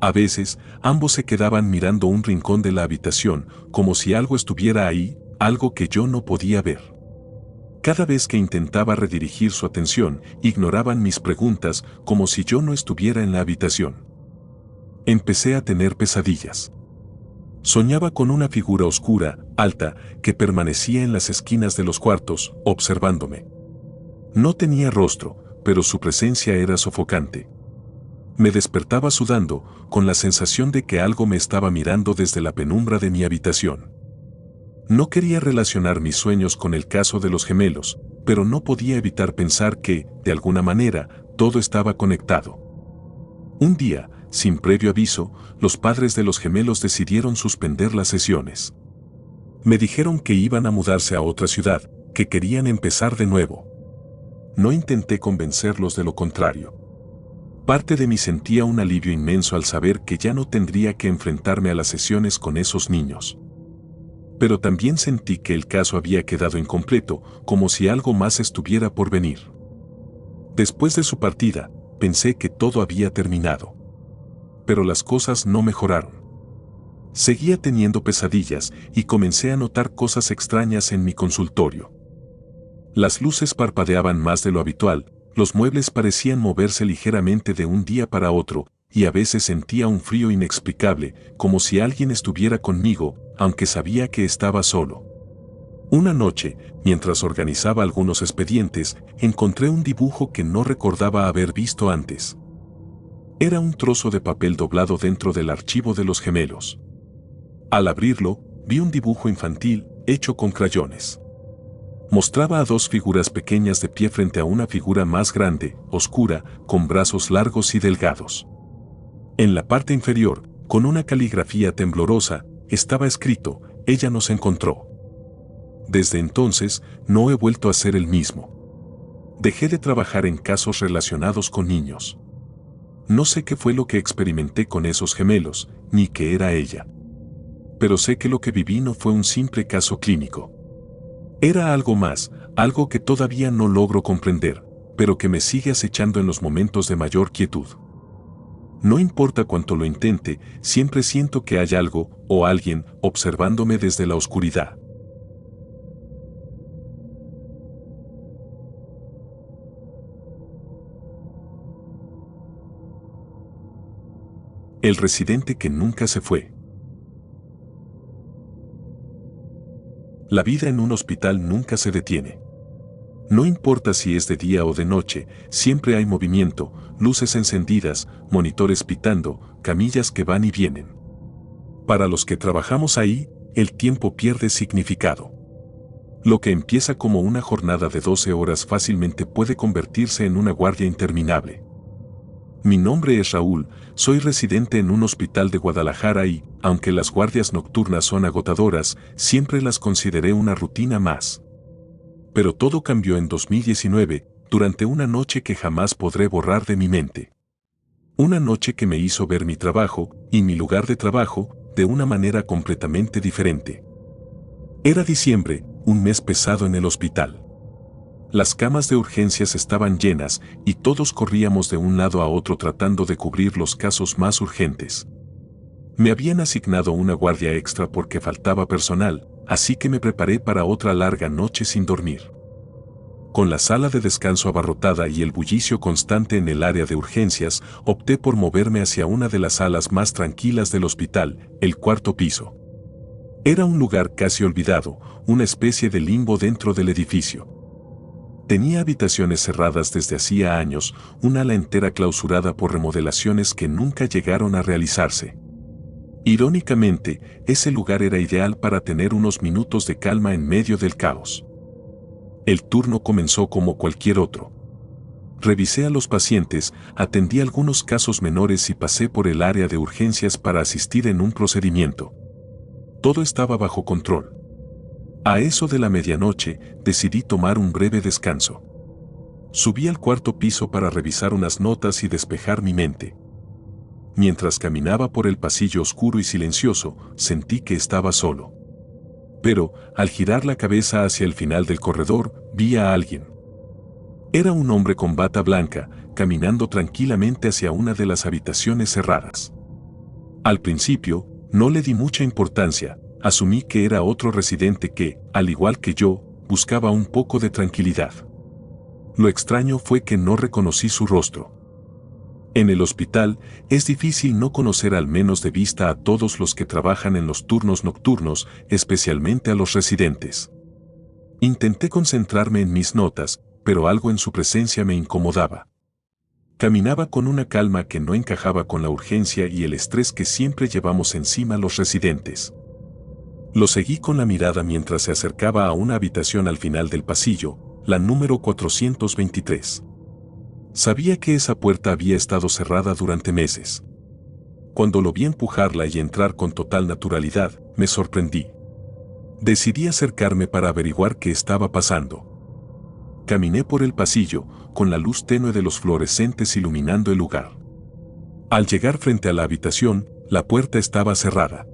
A veces, ambos se quedaban mirando un rincón de la habitación, como si algo estuviera ahí, algo que yo no podía ver. Cada vez que intentaba redirigir su atención, ignoraban mis preguntas, como si yo no estuviera en la habitación. Empecé a tener pesadillas. Soñaba con una figura oscura, alta, que permanecía en las esquinas de los cuartos, observándome. No tenía rostro, pero su presencia era sofocante. Me despertaba sudando, con la sensación de que algo me estaba mirando desde la penumbra de mi habitación. No quería relacionar mis sueños con el caso de los gemelos, pero no podía evitar pensar que, de alguna manera, todo estaba conectado. Un día, sin previo aviso, los padres de los gemelos decidieron suspender las sesiones. Me dijeron que iban a mudarse a otra ciudad, que querían empezar de nuevo. No intenté convencerlos de lo contrario. Parte de mí sentía un alivio inmenso al saber que ya no tendría que enfrentarme a las sesiones con esos niños. Pero también sentí que el caso había quedado incompleto, como si algo más estuviera por venir. Después de su partida, pensé que todo había terminado. Pero las cosas no mejoraron. Seguía teniendo pesadillas y comencé a notar cosas extrañas en mi consultorio. Las luces parpadeaban más de lo habitual, los muebles parecían moverse ligeramente de un día para otro, y a veces sentía un frío inexplicable, como si alguien estuviera conmigo, aunque sabía que estaba solo. Una noche, mientras organizaba algunos expedientes, encontré un dibujo que no recordaba haber visto antes. Era un trozo de papel doblado dentro del archivo de los gemelos. Al abrirlo, vi un dibujo infantil, hecho con crayones. Mostraba a dos figuras pequeñas de pie frente a una figura más grande, oscura, con brazos largos y delgados. En la parte inferior, con una caligrafía temblorosa, estaba escrito: "Ella nos encontró". Desde entonces, no he vuelto a ser el mismo. Dejé de trabajar en casos relacionados con niños. No sé qué fue lo que experimenté con esos gemelos, ni qué era ella. Pero sé que lo que viví no fue un simple caso clínico. Era algo más, algo que todavía no logro comprender, pero que me sigue acechando en los momentos de mayor quietud. No importa cuánto lo intente, siempre siento que hay algo, o alguien, observándome desde la oscuridad. El residente que nunca se fue. La vida en un hospital nunca se detiene. No importa si es de día o de noche, siempre hay movimiento, luces encendidas, monitores pitando, camillas que van y vienen. Para los que trabajamos ahí, el tiempo pierde significado. Lo que empieza como una jornada de 12 horas fácilmente puede convertirse en una guardia interminable. Mi nombre es Raúl, soy residente en un hospital de Guadalajara y, aunque las guardias nocturnas son agotadoras, siempre las consideré una rutina más. Pero todo cambió en 2019, durante una noche que jamás podré borrar de mi mente. Una noche que me hizo ver mi trabajo, y mi lugar de trabajo, de una manera completamente diferente. Era diciembre, un mes pesado en el hospital. Las camas de urgencias estaban llenas y todos corríamos de un lado a otro tratando de cubrir los casos más urgentes. Me habían asignado una guardia extra porque faltaba personal, así que me preparé para otra larga noche sin dormir. Con la sala de descanso abarrotada y el bullicio constante en el área de urgencias, opté por moverme hacia una de las salas más tranquilas del hospital, el cuarto piso. Era un lugar casi olvidado, una especie de limbo dentro del edificio. Tenía habitaciones cerradas desde hacía años, un ala entera clausurada por remodelaciones que nunca llegaron a realizarse. Irónicamente, ese lugar era ideal para tener unos minutos de calma en medio del caos. El turno comenzó como cualquier otro. Revisé a los pacientes, atendí algunos casos menores y pasé por el área de urgencias para asistir en un procedimiento. Todo estaba bajo control. A eso de la medianoche, decidí tomar un breve descanso. Subí al cuarto piso para revisar unas notas y despejar mi mente. Mientras caminaba por el pasillo oscuro y silencioso, sentí que estaba solo. Pero, al girar la cabeza hacia el final del corredor, vi a alguien. Era un hombre con bata blanca, caminando tranquilamente hacia una de las habitaciones cerradas. Al principio, no le di mucha importancia. Asumí que era otro residente que, al igual que yo, buscaba un poco de tranquilidad. Lo extraño fue que no reconocí su rostro. En el hospital, es difícil no conocer al menos de vista a todos los que trabajan en los turnos nocturnos, especialmente a los residentes. Intenté concentrarme en mis notas, pero algo en su presencia me incomodaba. Caminaba con una calma que no encajaba con la urgencia y el estrés que siempre llevamos encima los residentes. Lo seguí con la mirada mientras se acercaba a una habitación al final del pasillo, la número 423. Sabía que esa puerta había estado cerrada durante meses. Cuando lo vi empujarla y entrar con total naturalidad, me sorprendí. Decidí acercarme para averiguar qué estaba pasando. Caminé por el pasillo, con la luz tenue de los fluorescentes iluminando el lugar. Al llegar frente a la habitación, la puerta estaba cerrada.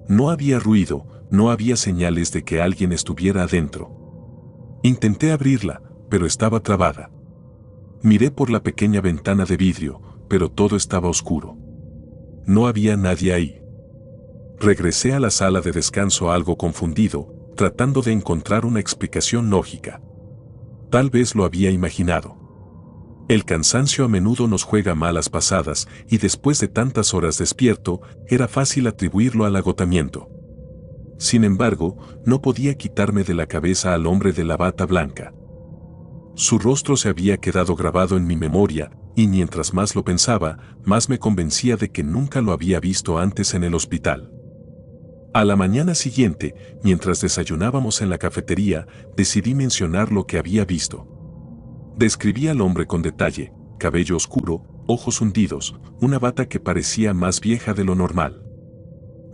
No había ruido, no había señales de que alguien estuviera adentro. Intenté abrirla, pero estaba trabada. Miré por la pequeña ventana de vidrio, pero todo estaba oscuro. No había nadie ahí. Regresé a la sala de descanso algo confundido, tratando de encontrar una explicación lógica. Tal vez lo había imaginado. El cansancio a menudo nos juega malas pasadas y después de tantas horas despierto, era fácil atribuirlo al agotamiento. Sin embargo, no podía quitarme de la cabeza al hombre de la bata blanca. Su rostro se había quedado grabado en mi memoria, y mientras más lo pensaba, más me convencía de que nunca lo había visto antes en el hospital. A la mañana siguiente, mientras desayunábamos en la cafetería, decidí mencionar lo que había visto. Describí al hombre con detalle: cabello oscuro, ojos hundidos, una bata que parecía más vieja de lo normal.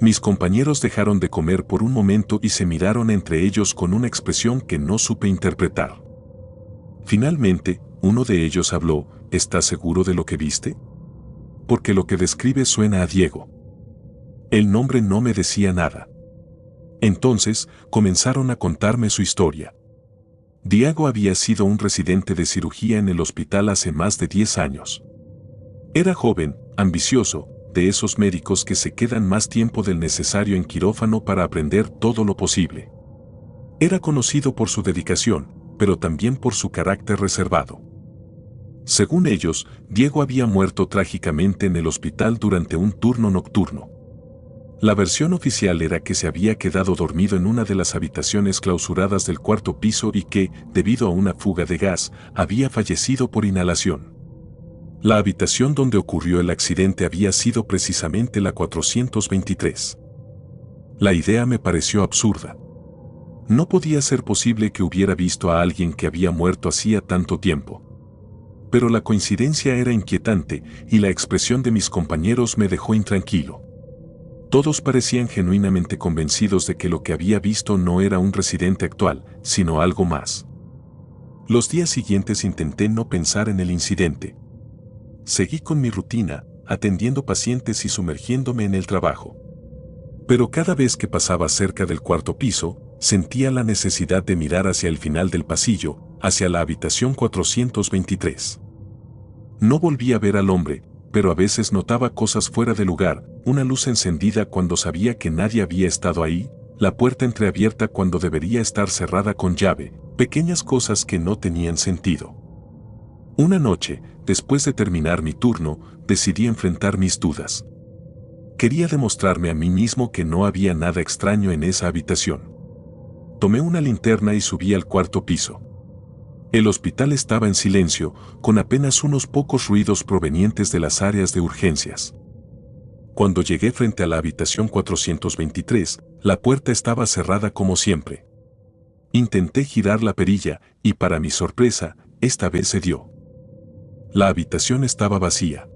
Mis compañeros dejaron de comer por un momento y se miraron entre ellos con una expresión que no supe interpretar. Finalmente, uno de ellos habló: ¿estás seguro de lo que viste? Porque lo que describe suena a Diego. El nombre no me decía nada. Entonces, comenzaron a contarme su historia. Diego había sido un residente de cirugía en el hospital hace más de 10 años. Era joven, ambicioso, de esos médicos que se quedan más tiempo del necesario en quirófano para aprender todo lo posible. Era conocido por su dedicación, pero también por su carácter reservado. Según ellos, Diego había muerto trágicamente en el hospital durante un turno nocturno. La versión oficial era que se había quedado dormido en una de las habitaciones clausuradas del cuarto piso y que, debido a una fuga de gas, había fallecido por inhalación. La habitación donde ocurrió el accidente había sido precisamente la 423. La idea me pareció absurda. No podía ser posible que hubiera visto a alguien que había muerto hacía tanto tiempo. Pero la coincidencia era inquietante y la expresión de mis compañeros me dejó intranquilo. Todos parecían genuinamente convencidos de que lo que había visto no era un residente actual, sino algo más. Los días siguientes intenté no pensar en el incidente. Seguí con mi rutina, atendiendo pacientes y sumergiéndome en el trabajo. Pero cada vez que pasaba cerca del cuarto piso, sentía la necesidad de mirar hacia el final del pasillo, hacia la habitación 423. No volví a ver al hombre, pero a veces notaba cosas fuera de lugar: una luz encendida cuando sabía que nadie había estado ahí, la puerta entreabierta cuando debería estar cerrada con llave, pequeñas cosas que no tenían sentido. Una noche, después de terminar mi turno, decidí enfrentar mis dudas. Quería demostrarme a mí mismo que no había nada extraño en esa habitación. Tomé una linterna y subí al cuarto piso. El hospital estaba en silencio, con apenas unos pocos ruidos provenientes de las áreas de urgencias. Cuando llegué frente a la habitación 423, la puerta estaba cerrada como siempre. Intenté girar la perilla, y para mi sorpresa, esta vez se dio. La habitación estaba vacía.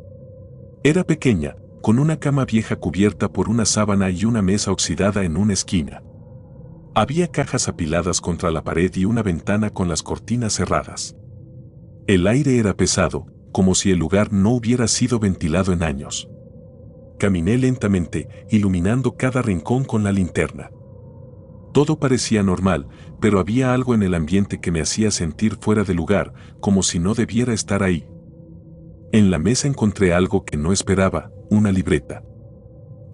Era pequeña, con una cama vieja cubierta por una sábana y una mesa oxidada en una esquina. Había cajas apiladas contra la pared y una ventana con las cortinas cerradas. El aire era pesado, como si el lugar no hubiera sido ventilado en años. Caminé lentamente, iluminando cada rincón con la linterna. Todo parecía normal, pero había algo en el ambiente que me hacía sentir fuera de lugar, como si no debiera estar ahí. En la mesa encontré algo que no esperaba: una libreta.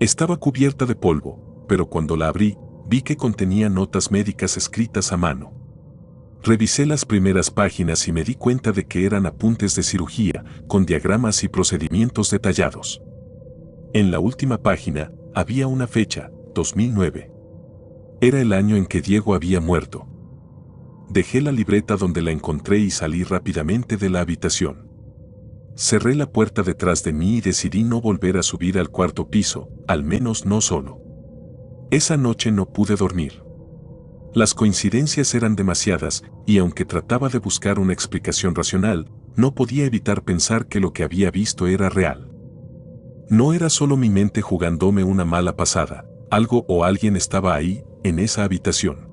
Estaba cubierta de polvo, pero cuando la abrí, vi que contenía notas médicas escritas a mano. Revisé las primeras páginas y me di cuenta de que eran apuntes de cirugía, con diagramas y procedimientos detallados. En la última página, había una fecha: 2009. Era el año en que Diego había muerto. Dejé la libreta donde la encontré y salí rápidamente de la habitación. Cerré la puerta detrás de mí y decidí no volver a subir al cuarto piso, al menos no solo. Esa noche no pude dormir. Las coincidencias eran demasiadas, y aunque trataba de buscar una explicación racional, no podía evitar pensar que lo que había visto era real. No era solo mi mente jugándome una mala pasada: algo o alguien estaba ahí, en esa habitación.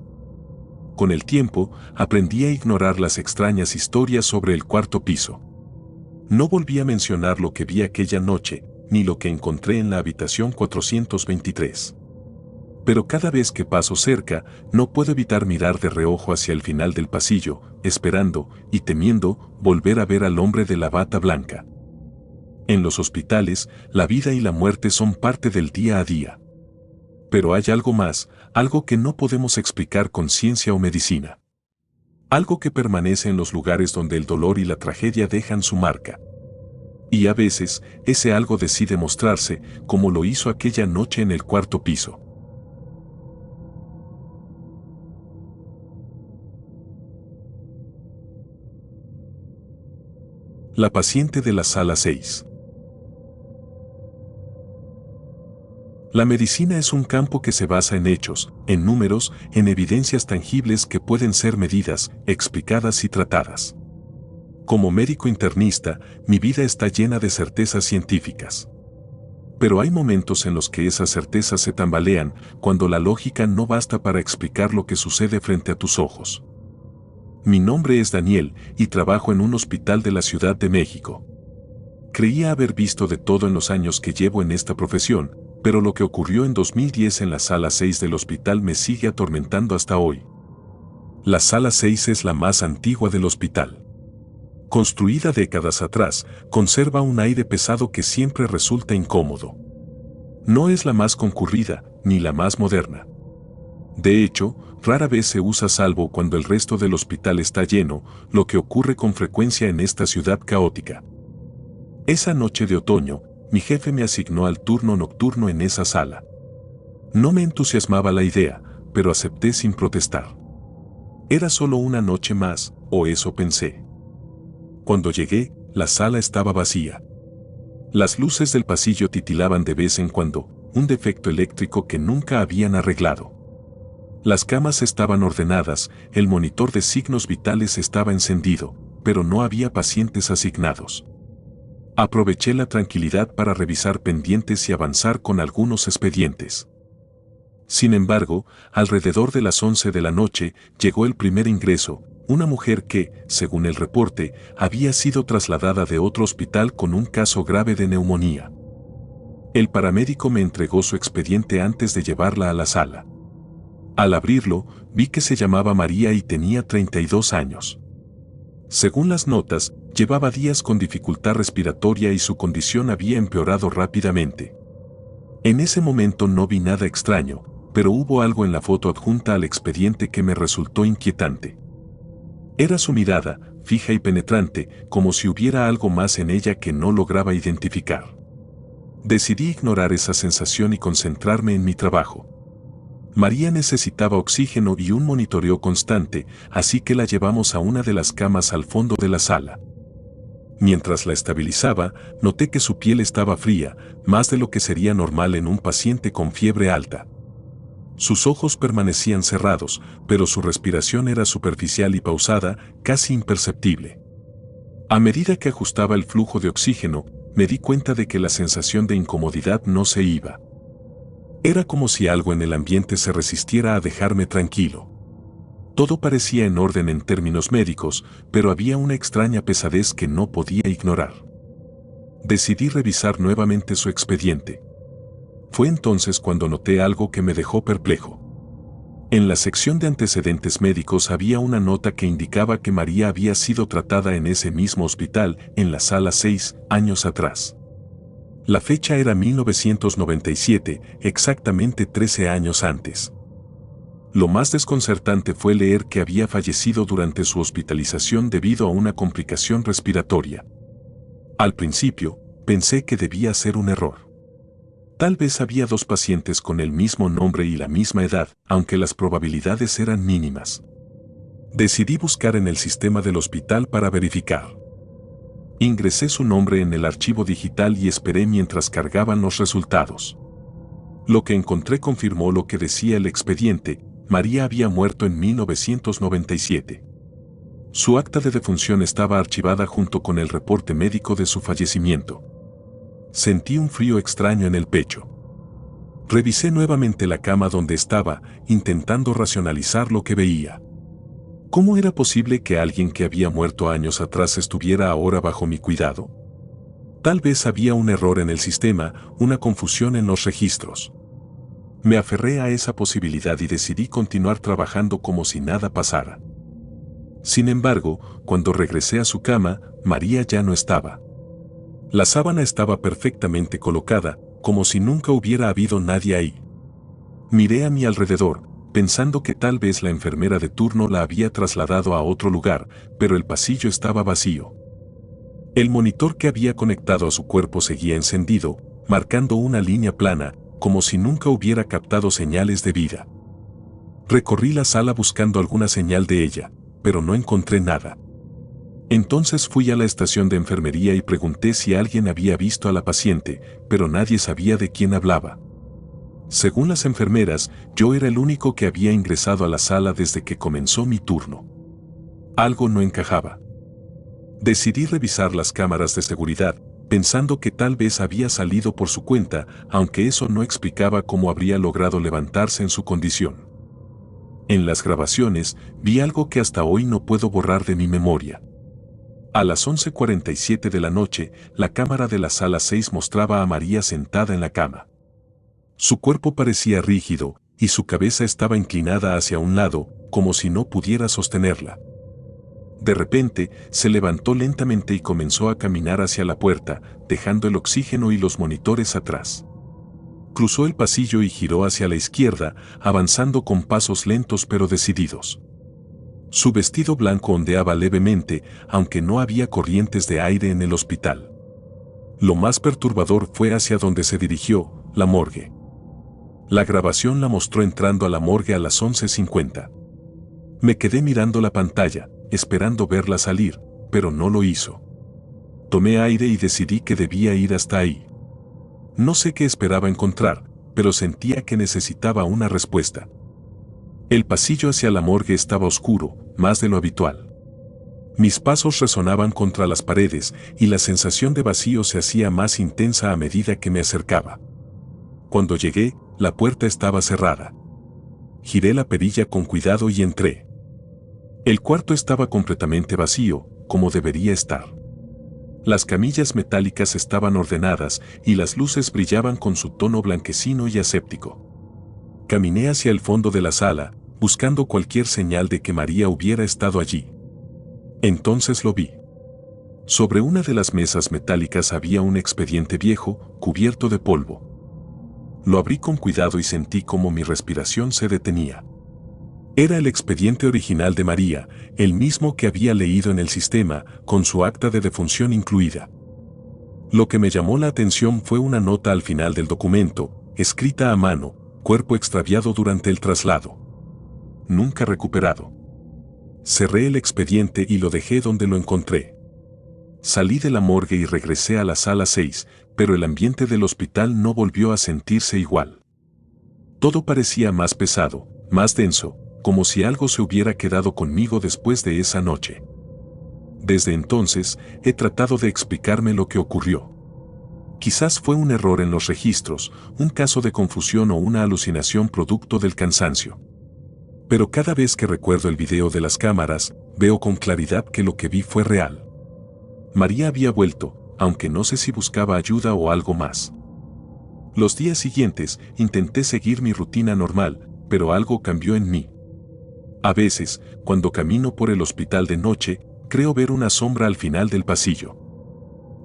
Con el tiempo, aprendí a ignorar las extrañas historias sobre el cuarto piso. No volví a mencionar lo que vi aquella noche, ni lo que encontré en la habitación 423. Pero cada vez que paso cerca, no puedo evitar mirar de reojo hacia el final del pasillo, esperando y temiendo volver a ver al hombre de la bata blanca. En los hospitales, la vida y la muerte son parte del día a día. Pero hay algo más, algo que no podemos explicar con ciencia o medicina. Algo que permanece en los lugares donde el dolor y la tragedia dejan su marca. Y a veces, ese algo decide mostrarse, como lo hizo aquella noche en el cuarto piso. La paciente de la sala 6. La medicina es un campo que se basa en hechos, en números, en evidencias tangibles que pueden ser medidas, explicadas y tratadas. Como médico internista, mi vida está llena de certezas científicas. Pero hay momentos en los que esas certezas se tambalean, cuando la lógica no basta para explicar lo que sucede frente a tus ojos. Mi nombre es Daniel y trabajo en un hospital de la Ciudad de México. Creía haber visto de todo en los años que llevo en esta profesión, pero lo que ocurrió en 2010 en la sala 6 del hospital me sigue atormentando hasta hoy. La sala 6 es la más antigua del hospital. Construida décadas atrás, conserva un aire pesado que siempre resulta incómodo. No es la más concurrida, ni la más moderna. De hecho, rara vez se usa salvo cuando el resto del hospital está lleno, lo que ocurre con frecuencia en esta ciudad caótica. Esa noche de otoño, mi jefe me asignó al turno nocturno en esa sala. No me entusiasmaba la idea, pero acepté sin protestar. Era solo una noche más, o eso pensé. Cuando llegué, la sala estaba vacía. Las luces del pasillo titilaban de vez en cuando, un defecto eléctrico que nunca habían arreglado. Las camas estaban ordenadas, el monitor de signos vitales estaba encendido, pero no había pacientes asignados. Aproveché la tranquilidad para revisar pendientes y avanzar con algunos expedientes. Sin embargo, alrededor de las 11 de la noche, llegó el primer ingreso, una mujer que, según el reporte, había sido trasladada de otro hospital con un caso grave de neumonía. El paramédico me entregó su expediente antes de llevarla a la sala. Al abrirlo, vi que se llamaba María y tenía 32 años. Según las notas, llevaba días con dificultad respiratoria y su condición había empeorado rápidamente. En ese momento no vi nada extraño, pero hubo algo en la foto adjunta al expediente que me resultó inquietante. Era su mirada, fija y penetrante, como si hubiera algo más en ella que no lograba identificar. Decidí ignorar esa sensación y concentrarme en mi trabajo. María necesitaba oxígeno y un monitoreo constante, así que la llevamos a una de las camas al fondo de la sala. Mientras la estabilizaba, noté que su piel estaba fría, más de lo que sería normal en un paciente con fiebre alta. Sus ojos permanecían cerrados, pero su respiración era superficial y pausada, casi imperceptible. A medida que ajustaba el flujo de oxígeno, me di cuenta de que la sensación de incomodidad no se iba. Era como si algo en el ambiente se resistiera a dejarme tranquilo. Todo parecía en orden en términos médicos, pero había una extraña pesadez que no podía ignorar. Decidí revisar nuevamente su expediente. Fue entonces cuando noté algo que me dejó perplejo. En la sección de antecedentes médicos había una nota que indicaba que María había sido tratada en ese mismo hospital, en la sala 6, años atrás. La fecha era 1997, exactamente 13 años antes. Lo más desconcertante fue leer que había fallecido durante su hospitalización debido a una complicación respiratoria. Al principio, pensé que debía ser un error. Tal vez había dos pacientes con el mismo nombre y la misma edad, aunque las probabilidades eran mínimas. Decidí buscar en el sistema del hospital para verificar. Ingresé su nombre en el archivo digital y esperé mientras cargaban los resultados. Lo que encontré confirmó lo que decía el expediente: María había muerto en 1997. Su acta de defunción estaba archivada junto con el reporte médico de su fallecimiento. Sentí un frío extraño en el pecho. Revisé nuevamente la cama donde estaba, intentando racionalizar lo que veía. ¿Cómo era posible que alguien que había muerto años atrás estuviera ahora bajo mi cuidado? Tal vez había un error en el sistema, una confusión en los registros. Me aferré a esa posibilidad y decidí continuar trabajando como si nada pasara. Sin embargo, cuando regresé a su cama, María ya no estaba. La sábana estaba perfectamente colocada, como si nunca hubiera habido nadie ahí. Miré a mi alrededor, pensando que tal vez la enfermera de turno la había trasladado a otro lugar, pero el pasillo estaba vacío. El monitor que había conectado a su cuerpo seguía encendido, marcando una línea plana, como si nunca hubiera captado señales de vida. Recorrí la sala buscando alguna señal de ella, pero no encontré nada. Entonces fui a la estación de enfermería y pregunté si alguien había visto a la paciente, pero nadie sabía de quién hablaba. Según las enfermeras, yo era el único que había ingresado a la sala desde que comenzó mi turno. Algo no encajaba. Decidí revisar las cámaras de seguridad, pensando que tal vez había salido por su cuenta, aunque eso no explicaba cómo habría logrado levantarse en su condición. En las grabaciones, vi algo que hasta hoy no puedo borrar de mi memoria. A las 11:47 de la noche, la cámara de la sala 6 mostraba a María sentada en la cama. Su cuerpo parecía rígido, y su cabeza estaba inclinada hacia un lado, como si no pudiera sostenerla. De repente, se levantó lentamente y comenzó a caminar hacia la puerta, dejando el oxígeno y los monitores atrás. Cruzó el pasillo y giró hacia la izquierda, avanzando con pasos lentos pero decididos. Su vestido blanco ondeaba levemente, aunque no había corrientes de aire en el hospital. Lo más perturbador fue hacia donde se dirigió, la morgue. La grabación la mostró entrando a la morgue a las 11:50. Me quedé mirando la pantalla, esperando verla salir, pero no lo hizo. Tomé aire y decidí que debía ir hasta ahí. No sé qué esperaba encontrar, pero sentía que necesitaba una respuesta. El pasillo hacia la morgue estaba oscuro, más de lo habitual. Mis pasos resonaban contra las paredes y la sensación de vacío se hacía más intensa a medida que me acercaba. Cuando llegué, la puerta estaba cerrada. Giré la perilla con cuidado y entré. El cuarto estaba completamente vacío, como debería estar. Las camillas metálicas estaban ordenadas y las luces brillaban con su tono blanquecino y aséptico. Caminé hacia el fondo de la sala, buscando cualquier señal de que María hubiera estado allí. Entonces lo vi. Sobre una de las mesas metálicas había un expediente viejo, cubierto de polvo. Lo abrí con cuidado y sentí como mi respiración se detenía. Era el expediente original de María, el mismo que había leído en el sistema, con su acta de defunción incluida. Lo que me llamó la atención fue una nota al final del documento, escrita a mano: cuerpo extraviado durante el traslado. Nunca recuperado. Cerré el expediente y lo dejé donde lo encontré. Salí de la morgue y regresé a la sala 6, pero el ambiente del hospital no volvió a sentirse igual. Todo parecía más pesado, más denso, como si algo se hubiera quedado conmigo después de esa noche. Desde entonces, he tratado de explicarme lo que ocurrió. Quizás fue un error en los registros, un caso de confusión o una alucinación producto del cansancio. Pero cada vez que recuerdo el video de las cámaras, veo con claridad que lo que vi fue real. María había vuelto, aunque no sé si buscaba ayuda o algo más. Los días siguientes, intenté seguir mi rutina normal, pero algo cambió en mí. A veces, cuando camino por el hospital de noche, creo ver una sombra al final del pasillo.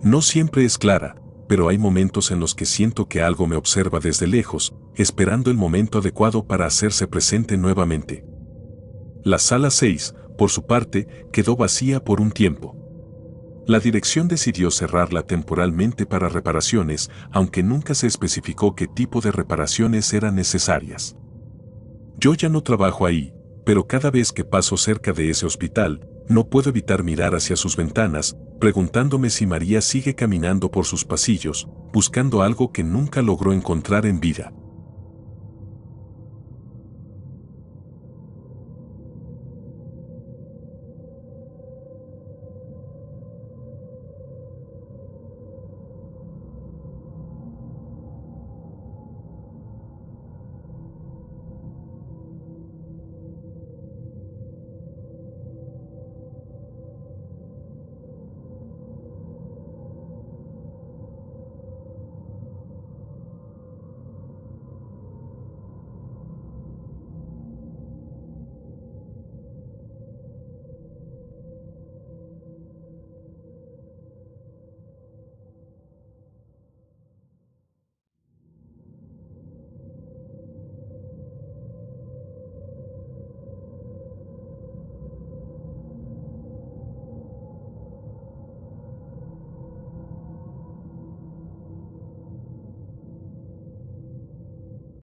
No siempre es clara, pero hay momentos en los que siento que algo me observa desde lejos, esperando el momento adecuado para hacerse presente nuevamente. La sala 6, por su parte, quedó vacía por un tiempo. La dirección decidió cerrarla temporalmente para reparaciones, aunque nunca se especificó qué tipo de reparaciones eran necesarias. Yo ya no trabajo ahí, pero cada vez que paso cerca de ese hospital, no puedo evitar mirar hacia sus ventanas, preguntándome si María sigue caminando por sus pasillos, buscando algo que nunca logró encontrar en vida.